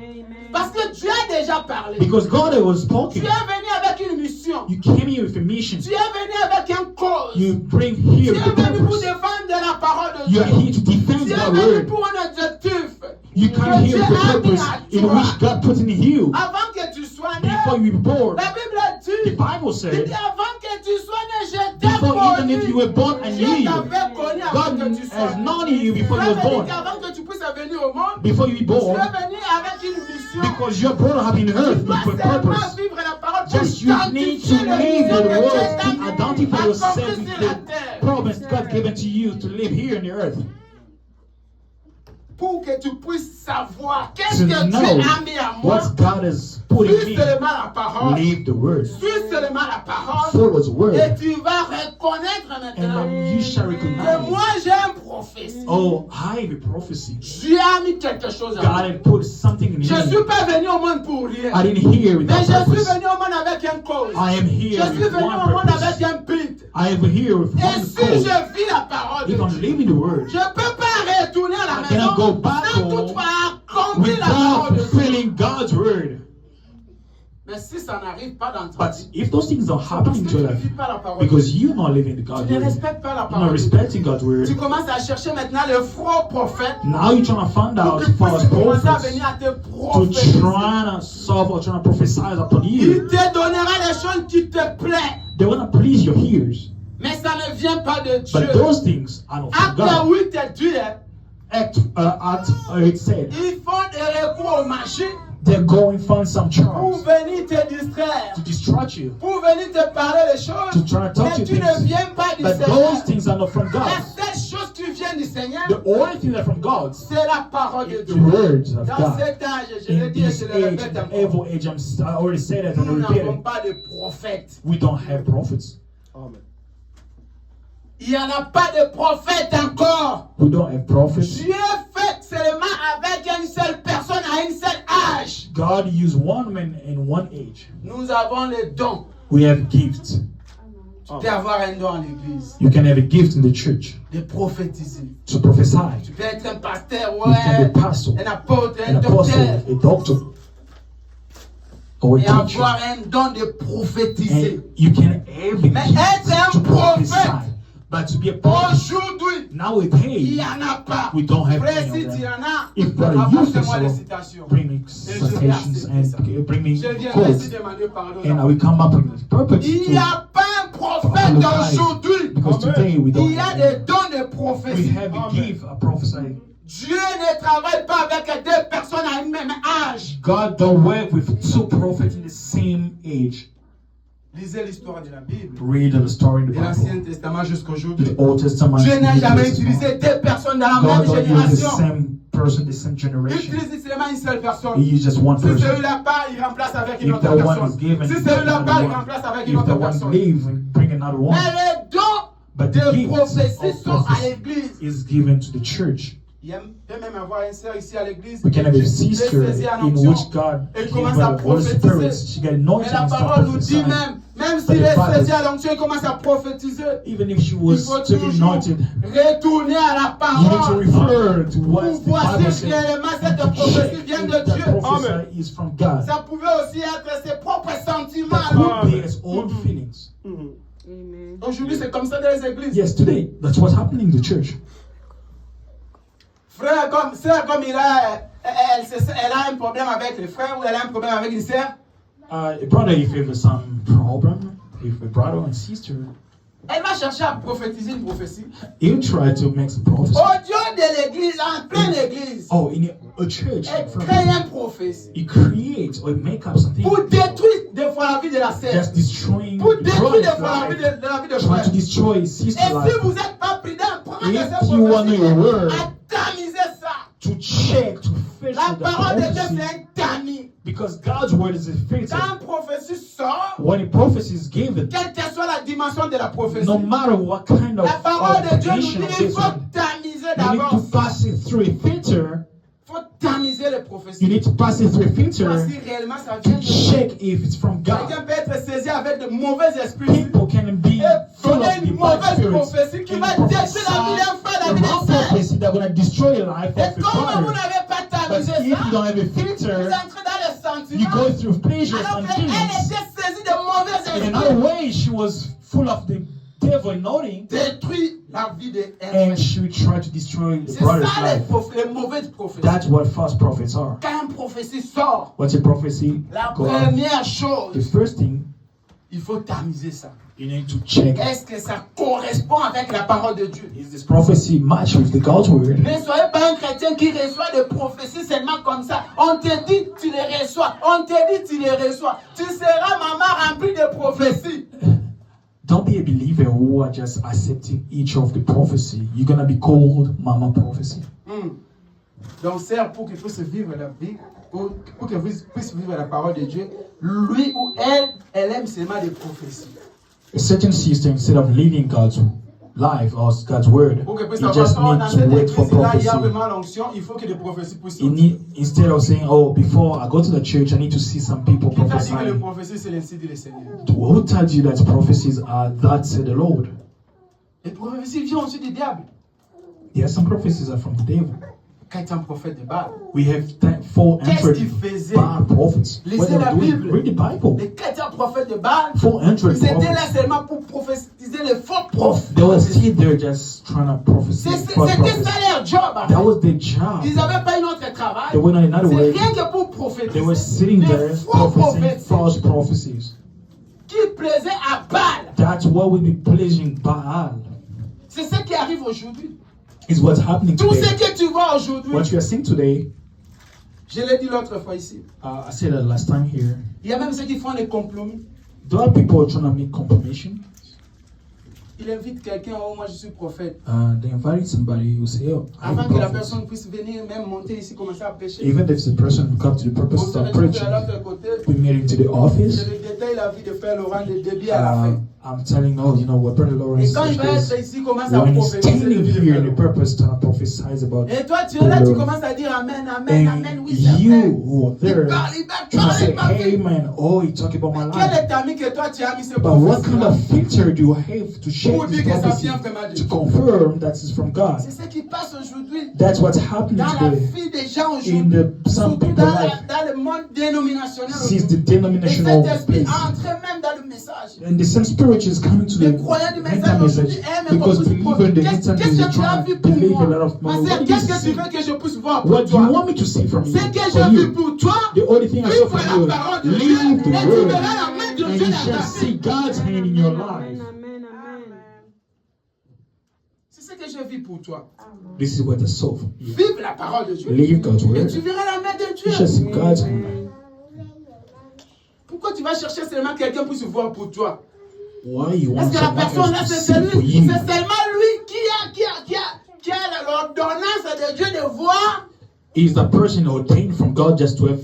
Parce que Dieu a déjà parlé. Because God was Tu talking. es venu avec une mission. You came here with a mission. Tu es venu avec un cause. You bring Tu here es with a venu pour purpose. défendre la parole de You Dieu. are here to defend Tu es that venu word. pour un objectif. You come here with a purpose in which God put in you. Avant que tu sois né, Before you were born, la Bible the dit, Bible il said, dit avant que tu sois né, je t'ai before even if you were connu. born and Dieu lived, t'avait connu avant God que tu sois has né. known you before you Ça were veut dire born. qu'avant que tu puisses venir au monde, Before you were tu born, es venu avec une mission. because you're born up in Tu earth dois with a seulement purpose. vivre la parole pour Just you need to identifier le live mission the que Dieu words, t'a to identify yourself accompli with sur la the terre. promise God given to you to live here on the earth. Pour que tu puisses savoir qu'est-ce To que Dieu know a mis à moi. what God has put in Suis me. seulement la parole. Live the word. Suis seulement la parole. Follow His Et word. tu vas reconnaître maintenant And you shall que recognize. moi j'ai un prophétie. Oh, I have a prophecy. Dieu a mis quelque chose à God moi. had put something in Je ne me. suis pas venu au monde pour rien. I didn't hear Mais without je suis purpose. venu au monde avec un cause. I am Je here suis with venu one au monde purpose. avec un but. I am here with Et one si cause. je vis la parole de If I'm Dieu, living the word, je ne peux pas retourner à la I cannot go maison back sans home toutefois accomplir la without parole de Dieu. fulfilling God's word. Mais si ça n'arrive pas dans ta But vie, if those things don't parce happen que in tu your ne life, vis pas la parole de because Dieu, you're not living the God's tu ne word, respectes pas la you're not parole de Dieu. respecting God's word, Tu commences à chercher maintenant le faux prophète now you're trying to find pour out qu'il false puisse commencer à prophets venir à te to prophétiser. try to solve or trying to prophesy upon Il you. te donnera les choses qui te plaisent. They want to please your ears, Mais ça ne vient pas de Dieu. but those things are not from Acte God. 8 et 10, Act it said ils font des recours aux machines they're going to find some pour charms venir te distraire, to distract you, pour venir te parler des choses. to try to talk Mais you tu ne things. viens pas du But Seigneur. those things are not from La God. seule chose qui vient du Seigneur, The only thing that are from God, c'est la parole de the Dieu. words of Dans God. cet âge, je le In dis et this je le age, répète the encore, evil age, I already said it and I nous repeat n'avons it. pas de prophètes. We don't have prophets. Amen. Il n'y en a pas de prophète encore. We don't have prophets. Dieu fait seulement avec une seule personne à une seule âge. God used one man in one age. Nous avons les dons. We have gifts. Tu peux avoir un don à l'église. You can have a gift in the church De prophétiser. to prophesy. Tu peux être un pasteur, You can be a ouais. pastor, Un apôtre, an un apostle, docteur. a doctor, or a Et teacher. avoir un don de prophétiser. And you can have a Mais gift être un to prophesy. prophète. But to be a prophet, Aujourd'hui, il nowadays, n'y en a pas. we don't have Frère, any si of tu them. en as, If brother you apporte-moi les so, citations. bring me citations and bring me Je viens quotes, ici demander pardon. and I will come up with purpose Il n'y to a pas un prophète aujourd'hui. because today we don't Il y a have des them. dons de We prophétie. have a gift of prophesying. Dieu ne travaille pas avec deux personnes à un même âge. God don't work with two prophets in the same age. Lisez l'histoire de la Bible. Read the story in the De l'Ancien Bible, Testament jusqu'aujourd'hui. the Old Testament. Dieu n'a New jamais Testament. utilisé deux personnes dans la God même don't use the génération. same person, the same Il generation. utilise seulement une seule He personne. uses just one Si person. celui-là part, il remplace avec une If autre the one is personne. given, Si bring celui-là part, il another remplace one. avec une If the autre one personne. leave, bring another one. Mais les dons But de the gift prophétie of sont à prophecy l'église. is given to the church. Il peut même avoir une sœur ici à l'église. We can have a qui est sister saisie en in onction. which God Et gave commence her à the Holy Spirit. prophétiser. She got Mais anointed la and started parole nous dit prophesying. même But s'il the est Bible- saisi à l'onction, il commence à prophétiser. Even if she Il was faut to be toujours anointed, retourner à la you need to parole refer to what pour the voir Bible si says. réellement cette To check prophétie vient if de that Dieu. prophecy is from God. Ça pouvait aussi être ses propres sentiments. That could be his own feelings. Aujourd'hui, c'est comme ça dans les églises. Yes, today, that's what's happening in the church. Frère, sœur, comme elle a un problème avec les frères ou elle a un problème avec une sœur, A brother, if you have some problem, if a brother and sister, elle va chercher à prophétiser une prophétie. he'll try to make some prophecy. Au Dieu de l'église, en pleine église, Oh, in a church, elle from crée une prophétie he creates or make up something pour détruire des fois la vie de la sœur, just destroying pour the détruire brother's des fois la vie life, de la vie de trying frère. to destroy his Et sister's si life. vous n'êtes pas prudent, prenez If cette you want prophétie, your word tamisez ça. to check, to fish La with the parole de Dieu, prophecy, c'est un tamis. because God's word is a filter. Quand une prophétie sort, When a prophecy is given, quelle que soit la dimension de la prophétie, no matter what kind of la parole de Dieu nous dimension dit of qu'il this faut one, tamiser you d'abord need to ça. pass it through a filter. Il faut tamiser les You prophéties. need to pass it through a Voir filter si réellement ça vient to de Dieu. check if it's from God. Quelqu'un peut être saisi avec de mauvais esprits People can be et full donner of une the bad mauvaise spirits prophétie qui and va détruire la vie d'un frère, la the vie d'un wrong frère. prophecy that going to destroy the life Et of a comme vous brother. n'avez pas But tamisé if you ça, don't have a vous filter, entrez dans les you sentiments. go through pleasures Alors and qu'elle feelings. était saisie de mauvais In another esprits, way, she was full of the devil anointing, détruit la vie de and she would try to destroy the C'est brother's ça life. les mauvaises prophéties. That's what false prophets are. Quand une prophétie sort, What's a prophecy? la Go out. première The chose, first thing, il faut tamiser ça. you need to check, Est-ce que ça correspond avec la parole de Dieu? is this prophecy match with the God's word? Ne soyez pas un chrétien qui reçoit des prophéties seulement comme ça. On te dit, tu les reçois. On te dit, tu les reçois. Tu seras maman remplie de prophéties. Don't be a believer who are just accepting each of the prophecy. You're gonna be called mama prophecy. Donc, sœur, pour qu'il puisse vivre la vie, pour que vous puissiez vivre la parole de Dieu, lui ou elle aime seulement des prophéties. A certain sister, instead of living God's life or God's word, Pour que puisse you avoir just ça, dans need to cette wait for église-là, il y a prophecy. vraiment l'onction, il faut que des prophéties puissent You sortir. need, instead of saying, "Oh, before I go to the church, I need to see some people Qui t'a dit que les prophesying." prophéties, c'est l'ainsi dit le Seigneur? Who tells you that prophecies are that said the Lord? Les prophéties viennent aussi du diable. Yes, some prophecies are from the devil. Quand il est un prophète de Baal, We have qu'est-ce qu'il faisait? Bad prophets. Lisez What they're la doing, Bible. read the Bible. Les chrétiens prophètes de Baal, 400 ils étaient là prophets. seulement pour prophétiser les faux prophètes. They were still there just trying to prophesy. C'était false ça prophets. leur job. en fait. That was their job. Ils n'avaient pas un autre travail. They went on another C'est way. rien que pour They prophétiser. were sitting there Les faux prophesying prophètes false prophecies. qui plaisaient à Baal. That's what will be pleasing Baal. C'est ce qui arrive aujourd'hui. Is what's happening Tout ce today. que tu vois aujourd'hui, What you are seeing today, je l'ai dit l'autre fois ici, I said that last time here. il y a même ceux qui font des compromis. There are people trying to make confirmation. Il invite quelqu'un, oh moi je suis prophète. They invited somebody who say, "Oh, I'm Avant a que la prophet." personne puisse venir, même monter ici, commencer à prêcher. Even if the person who comes to the purpose On se of retrouve de preaching, l'autre côté. we meet him to the Je office. le détaille la vie de Père Laurent de début à la fin. I'm telling all, you know, what Brother Et Lawrence quand il va être says, ici, il commence à when he's prophétiser. standing here in the purpose to prophesy about Et toi, tu es là, tu Lord. commences à dire Amen, Amen, Amen. And Oui, c'est vrai. you who are Il there parle, trying to say, ma hey vie. man, oh, he talking about my Quel life. est l'ami que toi tu as mis ce But what kind prophétie-là of filter do you have to share pour this dire que ça prophecy vient vraiment de to Dieu? confirm that it's from God? C'est ce qui passe aujourd'hui That's what's happening dans la today vie des gens in aujourd'hui, some surtout people's life. dans le monde dénominationnel Since aujourd'hui. the Et denominational cet esprit place. entre même dans le message. And the same spirit is coming to Les the croyants du mental message aujourd'hui message aiment because beaucoup believer in the Qu'est-ce mental que message tu as trying vu to pour believe a lot moi? of Ma money. sœur, What do you qu'est-ce que tu see? veux que je puisse voir pour What do you toi? want me to see from you? Ce que For j'ai vu you. pour toi, The only thing I saw vivre from la parole you, de Dieu, leave the et tu word, verras la main de and Dieu you dans shall ta see vie. God's hand in your life. Amen, amen. C'est ce que je vis pour toi. This is what I saw from you. Vive la parole de Dieu. Leave God's Et word. tu verras la main de You shall Dieu. see God's hand. Pourquoi tu vas chercher seulement quelqu'un pour se voir pour toi? Why you Parce want que la someone personne là, else to c'est see for seulement you? lui qui a l'ordonnance de Dieu de voir. Is the person ordained from God just to have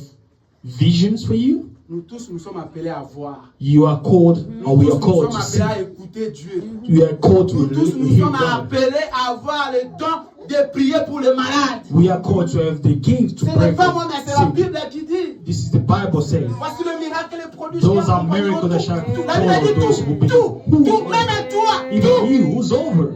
visions for you? Nous tous, nous sommes appelés à voir. You are called, or we are Nous called sommes to see. appelés à écouter Dieu. We are called to Nous tous, nous hear sommes God. appelés à avoir le don de prier pour les malades. We are called to have the gift to Ce pray n'est pas moi, for mais c'est la sick. Bible qui dit. This is the Bible says. Voici le miracle et produit. Those are miracles that shall follow those who believe. Tout, même toi, Even tout. you, who's over?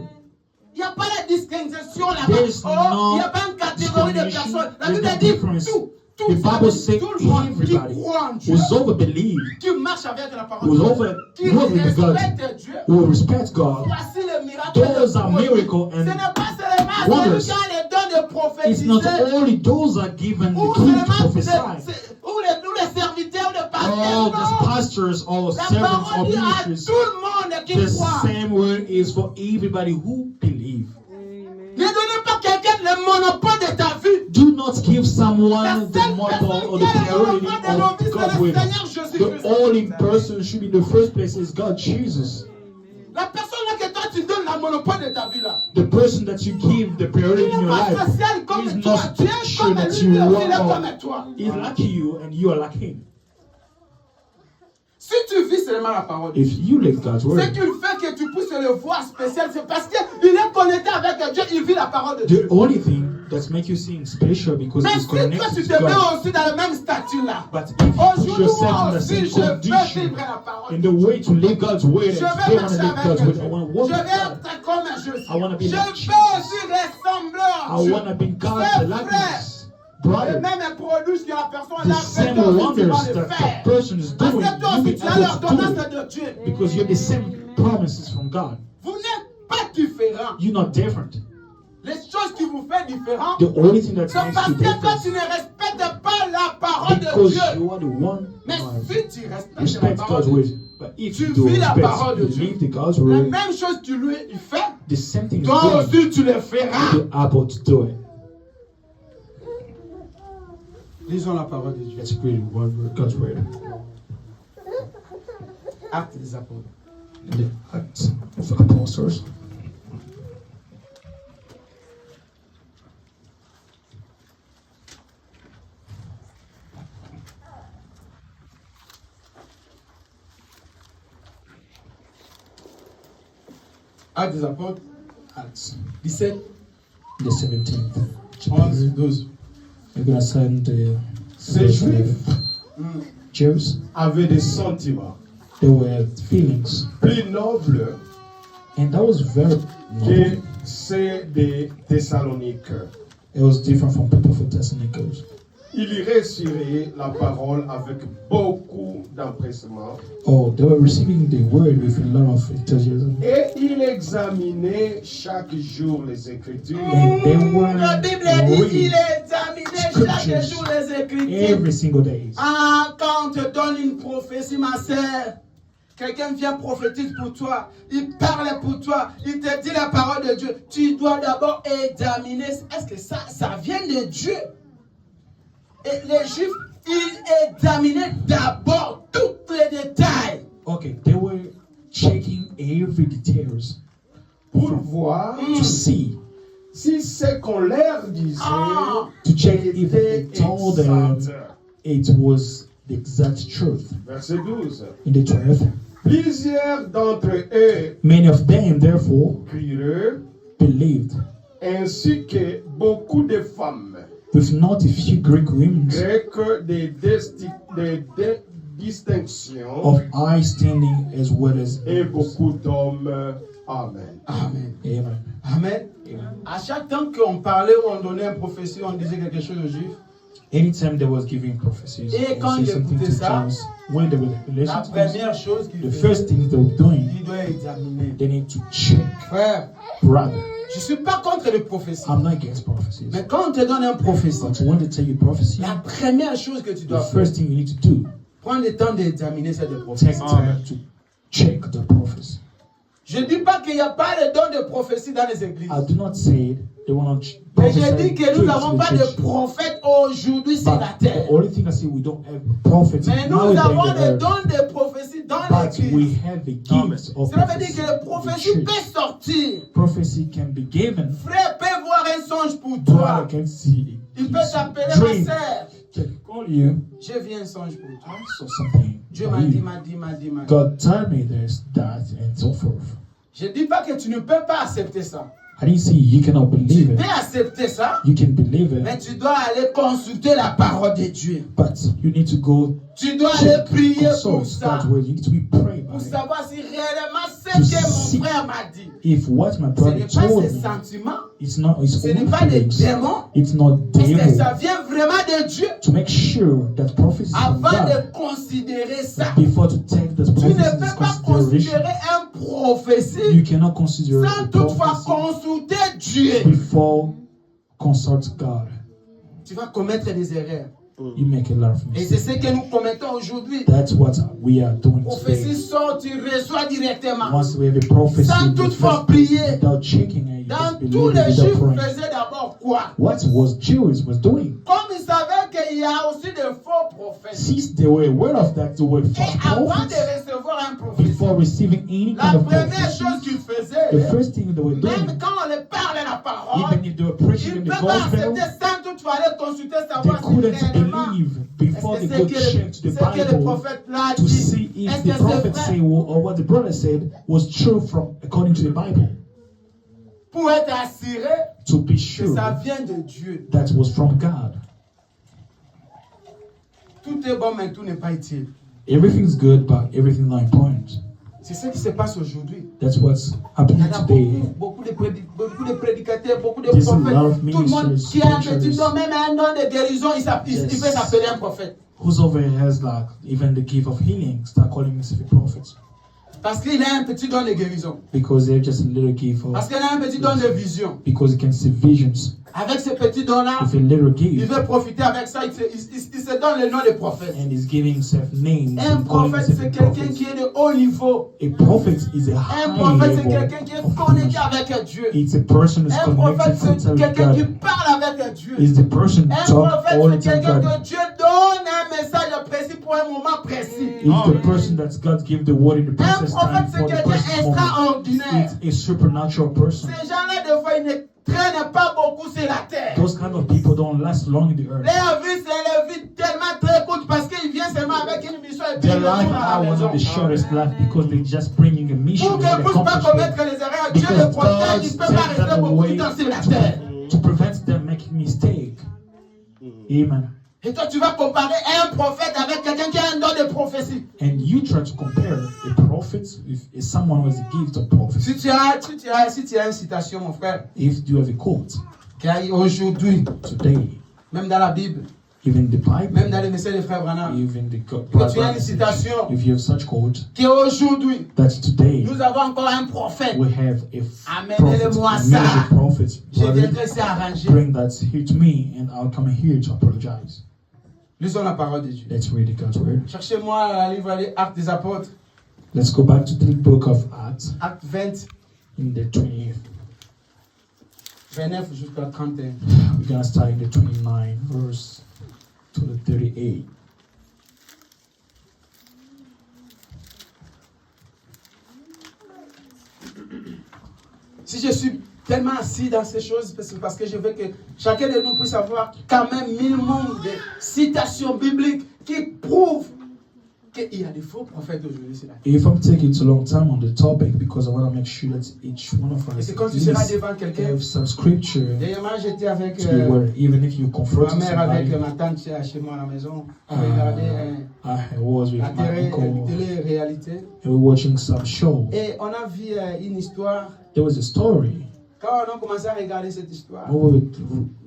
Il n'y a pas de distinction là-bas. There's Oh, no il n'y a pas une catégorie de discrimination. personnes. La There's Bible no dit difference. tout. The Tout, Bible ça says veut dire tout le monde qui everybody croit en Dieu, who's over believe, qui marche avec la parole who's de Dieu, over qui walking with God, respecte Dieu. who respects God. Voici le miracle. Those are produit. miracles Ce n'est and pas seulement celui wonders. qui a les dons de It's not prophétiser. only those are given Ou the gift to seulement prophesy. ou les serviteurs de All pasteurs. the Non. pastors or La servants or parole dit à ministries. tout le monde qui The croit. same word is for everybody who believe. Ne donnez pas quelqu'un le monopole de ta vie. Do not give La someone the seule monopoly personne or qui the a le priority monopole de nos of vies, God c'est le with. Seigneur Jésus-Christ. The only person should be in the first place is God Jesus. La personne là que toi tu donnes le monopole de ta vie là. The person that you give the priority Il in n'est your pas life spécial comme is toi. not Tu es special comme that lui, you lui aussi, il est want. comme toi. He's like you and you are like him. Si tu vis seulement la parole de Dieu, If you live God's ce word, qui fait que tu puisses le voir spécial, c'est parce qu'il est connecté avec Dieu, il vit la parole de the Dieu. only thing that makes you seem special because Mais he's si toi connected tu to te mets God. aussi dans le même statut là, But if you put aujourd'hui yourself moi in the aussi same je veux condition, vivre la parole. in the way to live God's word, and Je they veux want to marcher live avec God's Dieu. word, I want to walk Je with veux God. être comme Jésus. I wanna be Je like veux Jesus. aussi ressembler à I Dieu. want to be God's C'est likeness. Et Brother, même un produit que la personne the là fait, same toi aussi tu wonders vas le that the faire. person is Parce doing, que toi you'll aussi be tu as able to do l'ordonnance it de Dieu. because you're the same promises from God. Vous n'êtes pas différents. You're not different. Les choses qui vous font différents, The only thing that c'est makes parce you que toi different tu ne respectes pas la parole de because Dieu. you are the one Mais who si tu respectes la respects parole God's de word. Dieu, But if tu you do vis la respect, parole de you Dieu. live the God's la word, même chose que lui il fait, the same thing is toi doing. aussi tu le feras. You're able to do it. Lisons la parole de Dieu. Let's read God's word. Actes des apôtres. In the Acts of the Apostles. Actes des apôtres, Acts 17, the 17th 11, chapter. 12. We're going to send the Ces Juifs Jews. avaient des sentiments There were feelings, plus nobles and that was very que noble. ceux des Thessaloniques. It was different from people for Thessalonians. Ils reçurent la parole avec beaucoup d'empressement Oh, they were receiving the word with a lot of enthusiasm. et ils examinaient chaque jour les Écritures And they were La Bible dit qu'il reading examinait chaque jour les Écritures. every single day. Ah, quand on te donne une prophétie, ma sœur, quelqu'un vient prophétiser pour toi, il parle pour toi, il te dit la parole de Dieu. Tu dois d'abord examiner, est-ce que ça vient de Dieu? Et les Juifs, ils examinaient d'abord tous les détails. Okay, they were checking every details pour voir to see, si ce qu'on leur disait to check if était they told them exact. it was the exact truth. Verset 12. In the 12th, Plusieurs d'entre eux Many of them, therefore, crurent, believed, ainsi que beaucoup de femmes with not a few Greek women grecques de distinction of high standing as well as et beaucoup d'hommes. Amen. Amen. Amen. Amen. Amen. À chaque temps qu'on parlait ou on donnait une prophétie, on disait quelque chose aux Juifs. Anytime they was giving prophecies, Et or quand say il something écoutait to ça, James, when they were La relations, première chose qu'il the fait, first thing they were doing, il doit examiner. they need to check. Frère, Brother, je ne suis pas contre les prophéties. I'm not against prophecies, Mais quand on te donne une prophétie, but when they tell you prophecy, la première chose que tu the dois faire, first thing you need to do, prendre le temps d'examiner cette take prophétie. time to check the prophecy. Je ne dis pas qu'il n'y a pas de don de prophétie dans les églises. I do not say they want to Mais prophesy je dis que nous to n'avons the pas de church. prophètes aujourd'hui sur la But the terre. only thing I say, we don't have prophets Mais nous nowadays avons on the des earth. dons de prophétie dans But we l'église. have the gifts of Cela veut dire prophecy. que la in the prophétie church. peut sortir. Prophecy can be given. Frère peut voir un songe pour Brother toi. can see Il peut t'appeler ma dream. sœur. Can call you. J'ai vu un songe pour toi. I saw something. Dieu for m'a dit, you. m'a dit. God told me this, that, and so forth. Je ne dis pas que tu ne peux pas accepter ça. I didn't say you cannot Tu believe peux it. accepter ça, You can believe mais it, tu dois aller consulter la parole de Dieu. but you need to go Tu dois aller check, prier pour consult ça. God's word. You need to be praying Pour about it. savoir si réellement ce To que mon see frère m'a dit, if what my ce brother n'est pas told ses me, sentiments, it's not his ce n'est own pas des feelings. démons. It's not Est-ce que devil. ça vient vraiment de Dieu? To make sure that prophecy is from Avant God, de considérer ça, before to take this tu ne prophecy peux into pas consideration, considérer un prophétie you cannot consider sans a toutefois prophecy consulter Dieu. before consult God. Tu vas commettre des erreurs. You make a lot of Et c'est mistakes. ce que nous commettons aujourd'hui. That's what we are doing Prophétie today. sort, tu reçois directement. Once we have a prophecy, Sans we toutefois first prier. without checking it, you Dans just tous believe les it Juifs without praying. faisaient d'abord quoi? What was Jews was doing? Comme ils savaient qu'il y a aussi de faux prophètes. Since they were aware of that, they were false Et avant de prophets. recevoir un prophète, Before receiving any la kind of première prophecy, chose qu'ils the faisaient, first thing they were doing, même quand on leur parlait la parole, even if they were preaching ils in ne the peuvent pas gospel, accepter sans toutefois aller consulter, they savoir si couldn't réellement believe before they est-ce go que check to ce the que le Bible prophète l'a to dit, see if est-ce the que c'est prophet vrai? say or what the brother said was true from according to the Bible, Pour être assuré to be que sure ça vient de Dieu. that was from God. Tout est bon, mais tout n'est pas utile. Everything's good, but everything's not important. C'est ce qui se passe aujourd'hui. That's what's Il y happening en a today. beaucoup de prédicateurs, beaucoup de There's a prophètes. lot of Tout le monde ministers, qui a un petit preachers. don, même un don de guérison, il Yes. peut s'appeler un prophète. Whosoever has like even the gift of healing, start calling himself a prophet Parce qu'il a un petit don de guérison. because they're just a little gift Parce of qu'il a un petit don de vision. because he can see visions. Avec ce petit don-là, With a little il gift, veut profiter avec ça. Il se donne le nom de prophète. and he's giving himself names Un and calling prophète, himself c'est a quelqu'un prophet. qui est de haut niveau. A prophet is a Un high prophète, c'est level quelqu'un qui est of connecté connection. avec Dieu. It's a person who's Un prophète, connected c'est totally quelqu'un with qui God. parle avec Dieu. Is the person who Un talk prophète, all the c'est time quelqu'un God. que Dieu donne un message précis pour un moment précis. It's the person that God give the word in the Un precise prophète, time c'est for the quelqu'un precise moment. extraordinaire. It's a supernatural person. Ces gens-là, des fois, ils ne traînent pas beaucoup sur la terre. Those kind of people don't last long in the earth. Leur vie, c'est leur vie tellement très courte parce qu'ils viennent seulement avec une mission et puis Their ils life retournent à la hours maison. are the shortest life because they're just bringing a mission Pour and qu'ils ne puissent pas accomplishment commettre les erreurs, Dieu because les protège, God ils ne peuvent takes pas rester them beaucoup away de temps sur la terre. to prevent them making mistake. Amen. Et toi, tu vas comparer un prophète avec quelqu'un qui a un don de prophétie. And you try to compare a prophet with someone who has a gift of prophecy. Si tu as une citation, mon frère, If you have a quote qui a aujourd'hui, today, même dans la Bible, even the Bible, même dans les messages des frères Branham, even the que tu as une citation if you have such quote, qui aujourd'hui, that today nous avons encore un prophète. we have a Amenez-le-moi prophet, a ça. major prophet. Je Brother, viendrai s'arranger. bring that here to me, and I'll come here to apologize. Lisons la parole de Dieu. Let's read God's word. Cherchez-moi le livre des Actes des Apôtres, Let's go back to the book of Acts Acte 20, in the 20th. 29 jusqu'à 31. We're gonna start in the 29 verse to the 38. Si je suis tellement assis dans ces choses, c'est parce que je veux que chacun de nous puisse avoir quand même 1000 mondes de citations bibliques qui prouvent qu'il y a des faux prophètes aujourd'hui. C'est là. If I'm taking too long time on the topic, because I want to make sure that each one of Et us c'est quand tu seras is devant quelqu'un. have some scripture Dernièrement, j'étais avec to be where even if you ma confront mère, avec somebody, ma tante chez moi à la maison. On regardait I was with la my uncle télé-réalité. and we were watching some show. Et on a vu une histoire. There was a story. Quand on a commencé à regarder cette histoire, We were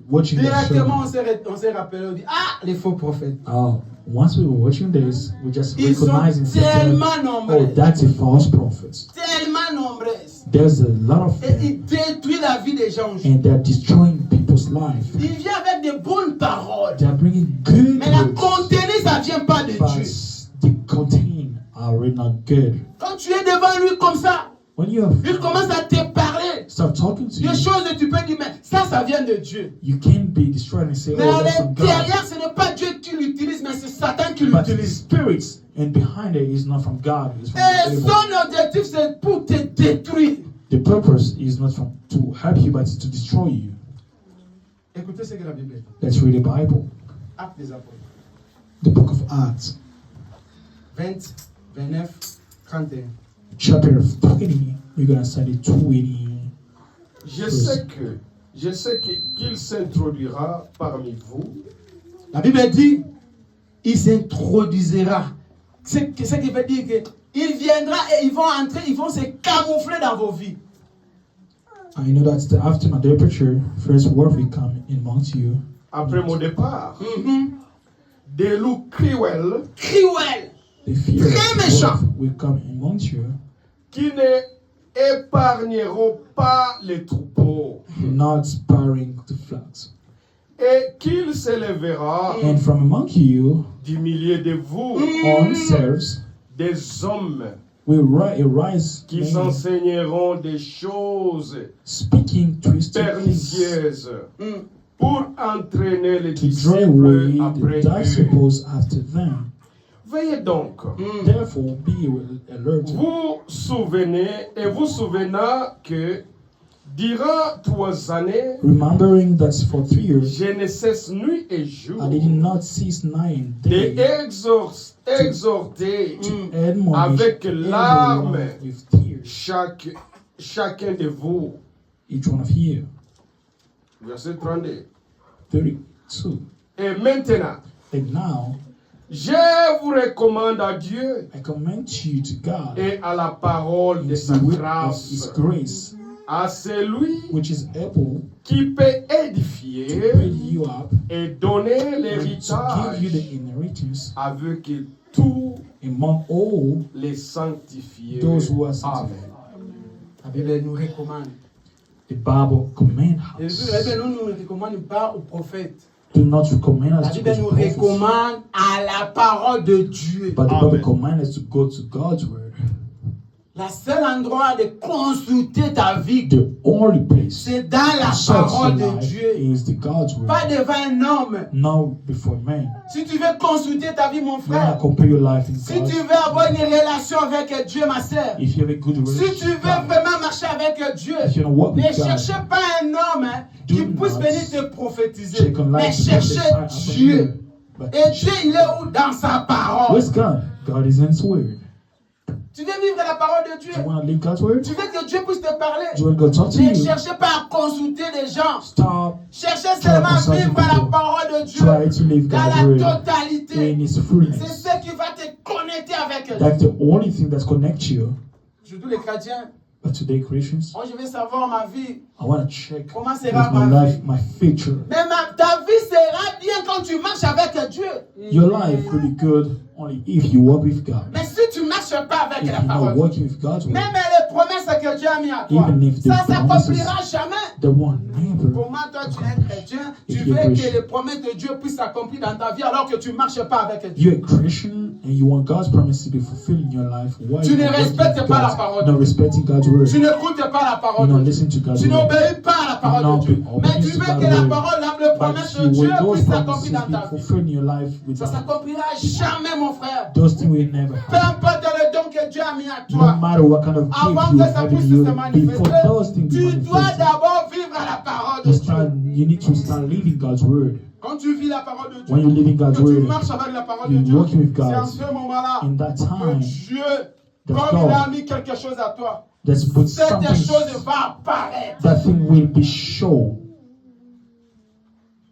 watching the directement show. on s'est rappelé, on dit, ah, les faux prophètes. Once we were watching this, we just Ils sont recognizing tellement oh, nombreux. that's a false prophet. Tellement nombreux. There's a lot of Et them, il détruit la vie des gens. and they're destroying people's life. Il vient avec de bonnes paroles. They're bringing good Mais la words, contenu, ça vient pas de but Dieu. the content are really not good. Quand tu es devant lui comme ça, When you have il commence à te parler. start talking to Des you, choses que tu peux dire, mais ça vient de Dieu. you can't be destroyed and say, Mais oh, à that's from God. l'intérieur, ce n'est pas Dieu qui l'utilise, mais c'est Satan qui But the l'utilise. spirits and behind it is not from God. It's from the Et devil. son objectif, c'est pour te détruire. The purpose is not from to help you, but it's to destroy you. Écoutez ce que la Bible dit. Let's read the Bible. Actes des Apôtres. The book of Acts, 20, 29, 31. chapter 20. We're gonna study 20. Je sais qu'il s'introduira parmi vous La Bible dit, il s'introduira. Ce qui veut dire qu'il viendra et ils vont entrer, ils vont se camoufler dans vos vies. I know that's the after my departure, first word will come amongst you. après mon départ. Des loups cruels Cruel. The fear Très méchant. will come amongst you, qui ne épargneront pas les troupeaux. not sparing the flocks. Et qu'il s'élèvera And from among you, du milieu de vous on serves, des hommes will rise qui men s'enseigneront des choses speaking twisted things pernicieuses pour entraîner les to draw away disciples the après eux. disciples after them. Veillez donc, Therefore, be alert. vous souvenez que durant 3 années, Remembering that for 3 years, je ne cesse nuit et jour I did not cease 9 de days exhorter to admonish avec larmes everyone with tears, chacun de vous. each one of you. Verset 32. 32. Et maintenant, And now, je vous recommande à Dieu I commend you to God et à la parole in de the sa word of grâce, His grace, à celui which is able qui peut to édifier build you up et donner and to l'héritage give you the inheritance avec tous among all les sanctifiés. those who are Amen. sanctified. La Bible nous recommande. The Bible commands Et us. la Bible nous ne recommande pas aux prophètes. Do not recommend La us to Bible go nous to prophets, recommande à la parole de Dieu. but the Amen. Bible commands us to go to God's word. La seule endroit de consulter ta vie, The only place c'est dans la to search parole your de life Dieu. is the God's word, Pas devant un homme. not before man. Si tu veux consulter ta vie, mon You want frère, to compare your life in si God. tu veux avoir une relation avec Dieu, ma sœur, If you have a good si relationship tu veux with God, vraiment marcher avec Dieu, if you don't walk ne with cherchez God, pas un homme qui Do puisse not venir te prophétiser, check on mais life to cherchez prophesy upon Dieu. you. But Et Dieu, il est où? Dans sa parole. where's God? God is in His word. Tu veux vivre la parole de Dieu. Do you want to live God's word? Tu veux que Dieu puisse te parler. Do you want God to talk to Ne you? cherchez pas à consulter les gens. Stop. Cherchez seulement à consulter vivre la people. parole de Dieu Try to live dans God's la word totalité. in His C'est fullness. ce qui va te connecter avec Dieu. That's the only thing that connects you. Surtout les chrétiens. But today, Christians, Moi, je veux savoir ma vie. I want to check Comment with sera my ma life, vie? my future. Mais ta vie sera bien quand tu marches avec Dieu. Your life will be good only if you walk with God. Mais si tu ne marches pas avec If la you're not parole, walking with God's word, même les promesses que Dieu a mis à toi, Even if the ça ne promises- s'accomplira jamais. the one never. Comment toi tu es chrétien, tu If veux you're que Christian. les promesses de Dieu puissent s'accomplir dans ta vie alors que tu ne marches pas avec Dieu. You're a Christian and you want God's promise to be fulfilled in your life. Why Tu you ne not working respectes with pas la God's- parole. not respecting God's word? Tu n'écoutes pas la You parole not de Dieu. listen to God's Tu word. n'obéis pas à la parole Non, de Dieu. but Mais tu obedience veux to que God's la word. parole, la But promesse you de Dieu want those puisse promises s'accomplir to dans be ta vie. fulfilled in your life with Ça God. s'accomplira jamais, mon frère. Those things will never Peu happen. importe le don que Dieu a mis à No toi. matter what kind of Avant gift you que ça have puisse in se you, manifester, before those things be tu dois manifested, d'abord vivre la parole de Dieu. you need to start living God's word. Quand quand tu vis la parole de Dieu, when you live in God's que tu word, marches avec la parole de you Dieu, walking with c'est à God, ce moment-là in that que time, Dieu, that comme il a God mis quelque chose à toi, that's put cette something, chose va apparaître. that thing will be shown.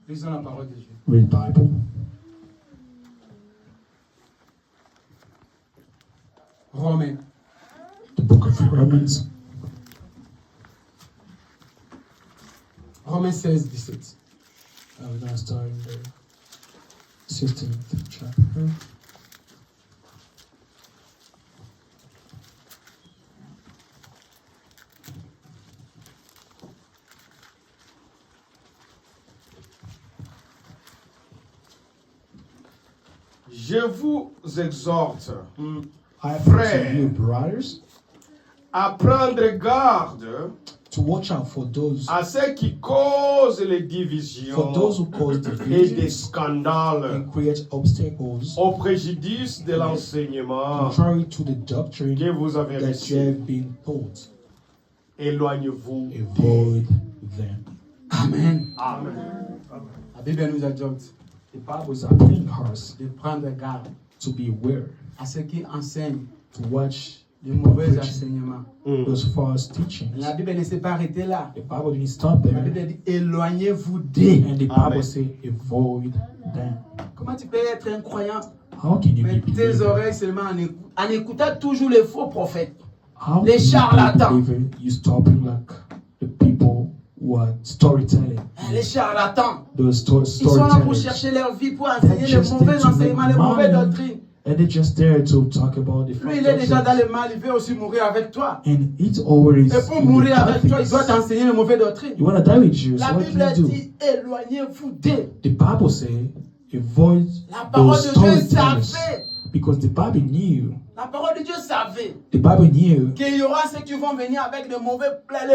Lisons la parole de Dieu. Read Bible. Romains. The book of Romans. Romains 16, 17. We're going to start in the 16th chapter. Je vous exhorte, I Frère. pray to you, brothers, à prendre garde to watch out for those à ceux qui causent les who divisions cause et des divisions scandales and create obstacles au préjudice de l'enseignement contrary to the doctrine que vous avez that you reçu. have been taught. Éloignez-vous. Avoid them. Amen. Amen. La Bible nous exhorte The Bible is appealing us de prendre garde to be aware, à ceux qui enseignent to watch de mauvais enseignements. those false teachings. La Bible ne s'est pas arrêtée là. The Bible didn't stop La there. Bible dit éloignez-vous d'eux. And the Amen. Bible says, avoid them. Comment tu peux être un croyant, How can you mais be tes believer? oreilles seulement en écoutant toujours les faux prophètes? How Les can you charlatans. be believer? You stopping like the people who are storytelling. Les charlatans. Those Ils sont là pour storytellers. chercher leur vie, pour enseigner les just mauvais there to enseignements, make les mauvaises money. doctrines. And they're just there to talk about the Lui, il est déjà dans doctrines. le mal, il veut aussi mourir avec toi. And it's always Et pour in the mourir avec toi, il Catholics. doit t'enseigner les mauvaises doctrines. You want to die with you, La so what Bible can you do? dit éloignez-vous d'eux. The Bible says, avoid La parole those de Dieu storytellers. savait. Because the Bible knew, La parole de Dieu savait the Bible knew qu'il y aura ceux qui vont venir avec les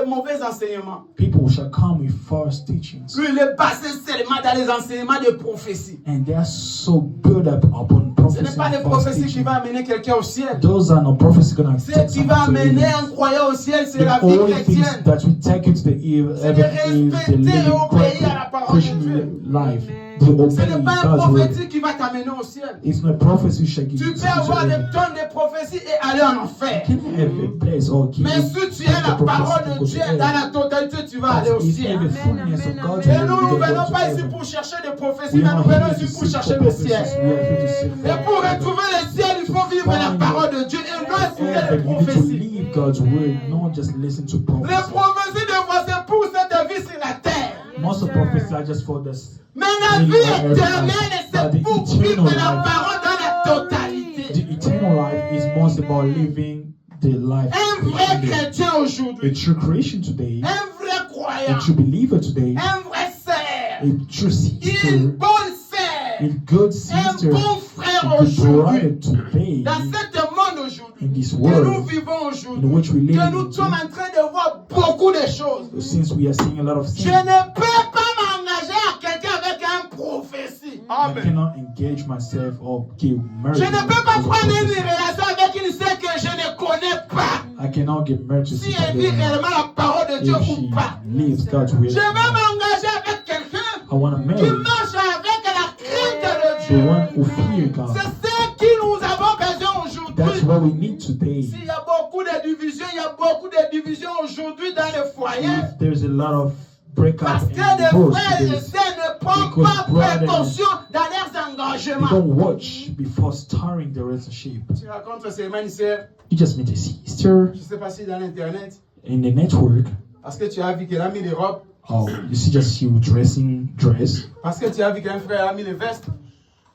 mauvais enseignements. people shall come with false teachings. Lui, il est passé seulement dans les enseignements de prophétie. And they are so built up upon Ce prophecy n'est pas les and false prophéties qui teaching. vont amener quelqu'un au ciel. Those are not prophecies going to Ce take qui va someone to amener heaven. un croyant au ciel, c'est la The vie only things chrétienne. that will take you to the C'est de heaven is the respecter et living obéir à la parole de Dieu. Christian life. To Ce obey n'est pas un God's word. prophétie qui va t'amener au ciel. It's not prophecy shall give Tu you peux to avoir des heaven. tonnes de prophéties et aller en enfer. You can have a place or give Mais you si tu es la the prophecy parole to de go Dieu to heaven. dans la totalité, tu vas aller au But if you ciel. have the fullness of God's Et word, nous, you nous will ne go venons to pas ici heaven. pour chercher des prophéties, We mais are nous not venons here to ici pour seek chercher for le prophecies. ciel. We are here to seek Et for pour heaven. retrouver le ciel, il faut vivre la parole de Dieu et non écouter les Heaven, you need to prophéties. leave God's word, not just listen to Les prophecy. prophéties de fois, c'est pour cette vie sur la terre. Most of prophecies are just for this. Mais la vie éternelle, c'est pour vivre la parole dans la totalité. The eternal life is most about living the life. Un vrai chrétien A aujourd'hui, true creation today, un vrai a croyant, true believer today, un vrai sœur, a true sister, une bonne sœur, a good un sister, bon frère a good aujourd'hui. brother today Dans ce monde aujourd'hui, in this que nous world, vivons in aujourd'hui, which we live que nous sommes en train de voir beaucoup de choses. since we are seeing a lot of Je sin. ne peux pas m'engager à quelqu'un avec un prophétie. I cannot engage myself or give mercy. Je ne peux pas because of prendre une prophecy. relation avec une sœur que je ne connais pas. I cannot give mercy Si to elle vit somebody réellement la parole de Dieu if ou she pas. lives God's will. Je vais m'engager avec quelqu'un I want to qui marry marche avec la crainte de the Dieu. one who fear God. C'est ce que nous avons besoin That's aujourd'hui. what we need today. S'il y a beaucoup de divisions, il y a beaucoup de divisions aujourd'hui dans les foyers. If there's a lot of breakup Parce and que les divorce frères et today, sœurs ne prennent Because pas brothers- précaution dans leurs you engagements. don't watch before starting the relationship. Tu rencontres seulement une sœur, You just meet a sister je ne sais pas si dans l'internet, in the network. parce que tu as vu qu'elle a mis les robes, Oh, you see just you dressing dress. parce que tu as vu qu'un frère a mis les vestes,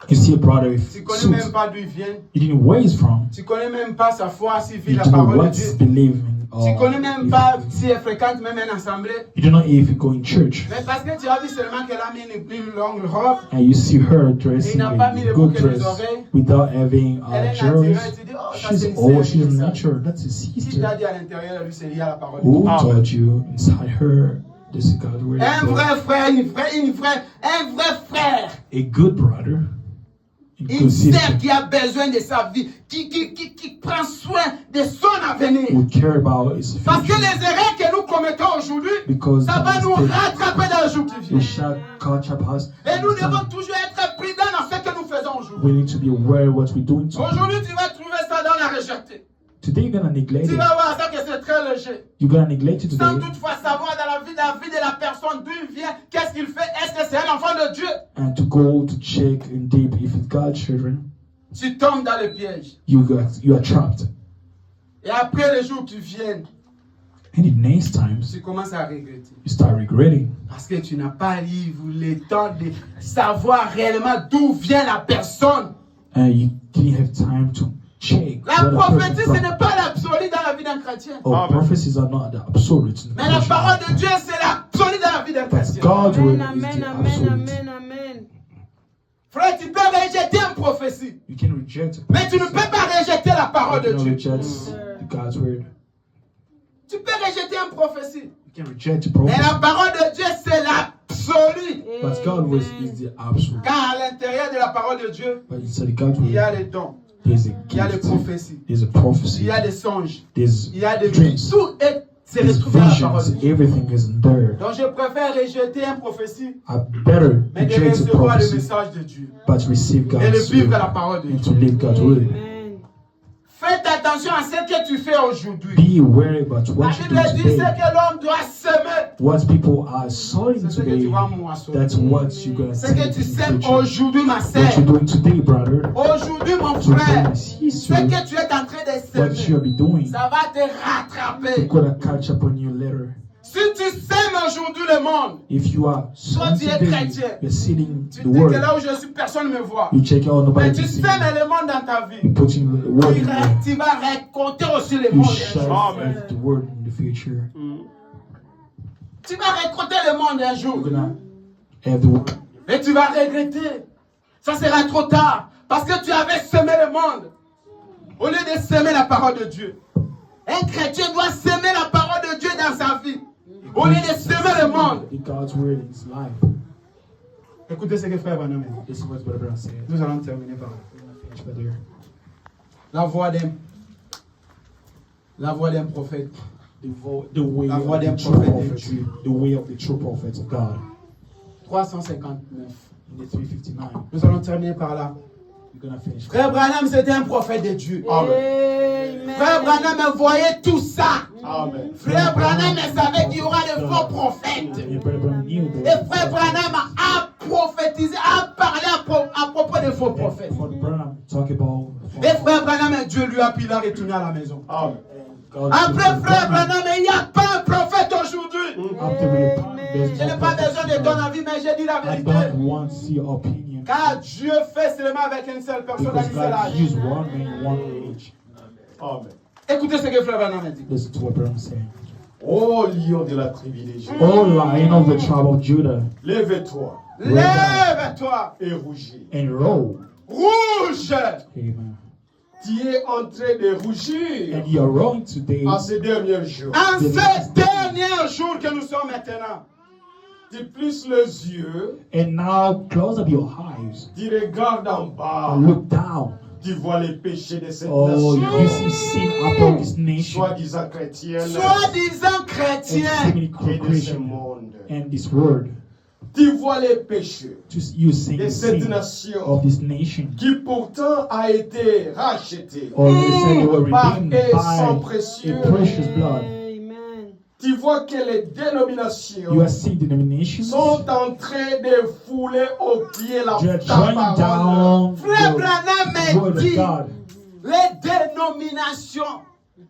You see a brother with tu ne connais suit. même pas d'où il vient, You didn't know where he's from. tu ne connais même pas sa foi, s'il vit You la don't know parole de what Dieu, he's believing. tu ne connais même If- pas si elle fréquente même une assemblée, You don't know if you go in church mais parce que tu as vu seulement qu'elle a mis une longue robe, and you see her dressing n'a pas mis a les good boucles des dress oreilles. without having Elle est jewelry. naturelle, tu dis, oh, ça She's c'est une old, sœur, she's c'est ça. natural. That's a Qui t'a sister. dit à l'intérieur, lui, c'est lié à la parole de Who Dieu. told you inside her this is God's word? Un vrai frère, un vrai frère, A good brother Une sœur qui a besoin de sa vie, qui prend soin de son avenir. who care about his Parce que future. les erreurs que nous commettons aujourd'hui, Because ça va the nous mistake rattraper dans le jour qui we vient. shall catch up us. Et nous devons toujours être prudents dans ce que nous faisons aujourd'hui. We need to be aware of what we're doing. Aujourd'hui, tu vas trouver ça dans la rejetée. Today you're gonna neglect Tu it. vas voir ça que c'est très léger. You're gonna neglect it Sans today, toutefois savoir dans la vie de la personne d'où il vient, qu'est-ce qu'il fait, est-ce que c'est un enfant de Dieu? and to go to check in deep if it's God's children. Tu tombes dans le piège. You are trapped. Et après les jours qui viennent, And in next times tu commences à regretter. you start regretting Parce que tu n'as pas eu le temps de savoir réellement d'où vient la personne. and you didn't have time to check. La where the prophétie, person ce from. n'est pas l'absolu dans la vie d'un chrétien. Oh, prophecies are not the absolute. in the Mais la Christian parole life. de Dieu, c'est l'absolu dans la vie d'un But chrétien. God's word Amen, is amen, the amen, absolute. amen, amen. Frère, tu peux rejeter une prophétie. You can reject it. Mais tu ne peux pas rejeter la parole de You can Dieu. reject God's word. Tu peux rejeter une prophétie. You can reject the Mais prophecy. la parole de Dieu, c'est l'absolu. But God's word is the absolute. Car à l'intérieur de la parole de Dieu, But inside God's il y a word, les dons, there's a il y a les gift. prophéties, There's a il prophecy. y a des songes, There's il y a des dreams. tout est se There's retrouve dans la parole de visions. Dieu. Everything is in there. Donc je préfère rejeter une prophétie, I better mais de reject the recevoir le prophecy, message de Dieu but receive et de God's vivre la word parole de and Dieu. to live God's word. Amen. Faites attention à ce que tu fais aujourd'hui. Be aware about La what you Bible do dit ce today. que l'homme doit semer. What people are sowing C'est ce que today, tu vas moissonner. that's what you're gonna Ce see que in tu the sèmes future. aujourd'hui, ma What sœur. you're doing today, brother, Aujourd'hui, mon today, frère. my Ce sister, que tu es en train de what you'll semer, be doing, ça va te rattraper. it's gonna catch up on you later. Si tu sèmes aujourd'hui le monde, If you are sowing tu es today, chrétien. you're seeing tu the dis que word. là où je suis, personne ne me voit. You check out Mais nobody tu can see sèmes you. le monde dans ta vie. You're putting the word in there. Tu vas raconter aussi le You monde. shall have the word in the future. Tu vas raconter le monde un jour. You're gonna have the word. Et tu vas regretter. Ça sera trop tard. Parce que tu avais semé le monde. Au lieu de semer la parole de Dieu. Un chrétien doit semer la parole de Dieu dans sa vie. Au lieu de semer le monde. The God's word in his life. Écoutez ce que frère Branham dit. This is what Brother Brown said. Nous allons terminer par là. We're gonna finish by there. La voix d'un prophète. The way La of voix the d'un true prophète de prophet. Dieu. The way of the true prophets of God. 359. In the 359. Nous allons terminer par là. We're gonna finish. Frère Branham, c'était un prophète de Dieu. Amen. Frère Branham voyait tout ça. Amen. Frère Branham savait qu'il y aura de faux prophètes. And Brother Brown knew Et that. frère Branham a prophétisé, a parlé à propos des faux prophètes. Brother Brown talk about. Et frère Branham, Dieu lui a pris, il a retourné à la maison. Amen. Après frère Branham, il n'y a pas un prophète aujourd'hui. Je n'ai pas besoin de ton avis, mais j'ai dit la I vérité. don't want to see your opinion. Car Dieu fait seulement avec une seule personne à Because une seule God âge. used one man, one age. Amen. Écoutez ce que frère Branham dit. Listen to what Brown said. Ô lion de la tribu des Judas, O Lion of the tribe of Judah, lève-toi Lève-toi, et rougis. and roll. rouge. Amen. Tu es en train de rougir And you're rolling today. en ces derniers jours. En ces derniers jours que nous sommes maintenant, Tu plisses les yeux, And now close up your eyes tu regardes en bas, and look down. tu vois les péchés de cette Oh, nation, you see sin upon this nation soi-disant chrétienne, soi-disant and chrétiens, seemingly et de ce Christian monde. and this word. Tu vois les péchés You see de the cette sin nation of this nation. qui pourtant a été rachetée Or they say they were par redeemed un sang by précieux. a precious blood. Amen. Tu vois que les You dénominations are seeing denominations. sont en train de fouler au pied la They are ta trying parole. down frère the Branham word of dit, God. les dénominations,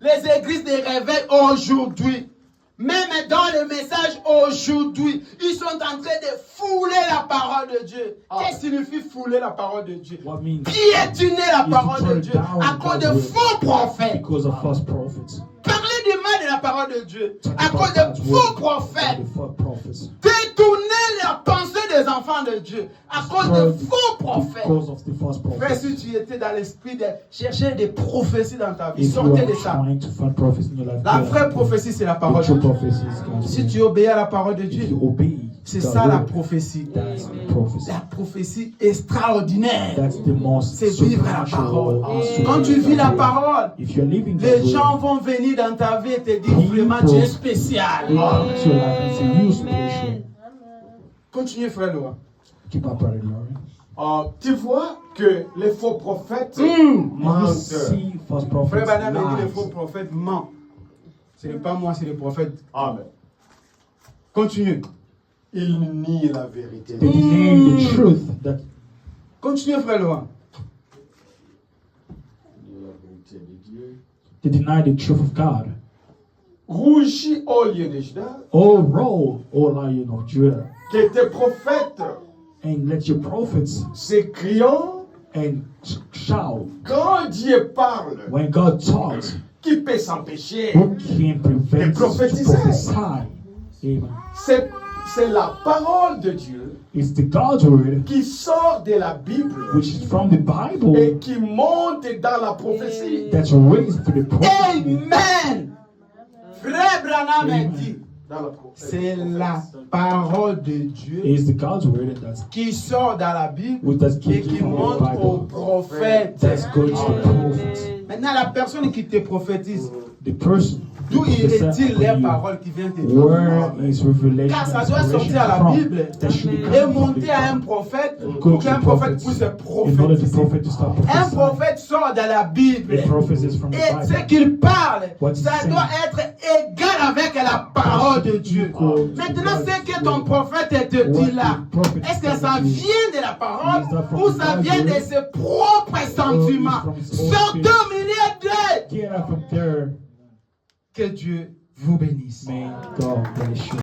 les églises de réveil aujourd'hui, même dans le message aujourd'hui, ils sont en train de fouler la parole de Dieu. Qu'est-ce que signifie fouler la parole de Dieu? What means Piétiner la is to parole turn de Dieu down à cause de God's faux prophètes. because of false prophets. Parler du mal de la parole de Dieu Talk à about cause God's de faux word prophètes. by the false prophets. Détourner la pensée des enfants enfants de Dieu à cause de faux prophètes. Because of the false Frère, prophets. si tu étais dans l'esprit de chercher des prophéties dans ta vie, If you sortez are de ça. trying to find prophecy in your life, La vraie prophétie, c'est la parole the de true Dieu. prophecy is God's Si word. tu obéis à la parole de If Dieu, you obey c'est God's ça la word, prophétie. that's the prophecy. La prophétie extraordinaire. That's the most C'est vivre la parole. supernatural. Quand tu vis la parole, If you're living les that gens word, vont venir dans ta vie et te dire vraiment tu es spécial. they come to your life and say, you special. Continuez, frère Laurent. Keep up, brother Lauren. Tu vois que les faux prophètes You mentent. see false Frère prophets Banam a dit les lies. faux prophètes mentent. Ce n'est pas moi, c'est les prophètes. Amen. Continuez. Ils nient la vérité. They deny the truth that Continuez, frère Laurent. La vérité de Dieu. they deny the truth of God. Rougis, ô lieu de Juda, Oh, roll, O Lion of Judah, que tes prophètes and let your prophets s'écriant and shout. quand Dieu parle. When God talks, Qui peut s'empêcher? who can prevent us to prophétiser. prophesy? Amen. C'est la parole de Dieu It's the God's word qui sort de la Bible which is from the Bible et qui monte dans la prophétie. that's raised to the prophecy. Amen. Frère Branham a Amen. dit, Dans la prophétie. c'est la parole de Dieu It's the God's word that's qui sort dans la Bible which that's et given qui from the montre aux Bible. prophètes. That's good to the prophets. Maintenant, la personne qui te prophétise, The person d'où who prophesies irait-il les upon you, paroles qui viennent te where dire? is revelation Car ça and doit inspiration sortir à la from? Bible That should be et coming from the monter à un Bible. prophète Go pour to qu'un the prophète prophets puisse in order the prophétiser. prophet to start Un prophesying. prophète sort de la Bible The prophecies from the et ce Bible. qu'il parle, What ça he's doit saying. être égal avec la parole de Dieu. Equal to Maintenant, God's ce que ton word. prophète te What dit là, the prophet est-ce que is ça telling you. vient de la parole Is that from ou the ça Bible? vient de ses propres sentiments? from his own Sortez spirit. au milieu d'eux. Get out from there. Que Dieu vous bénisse. May God bless you.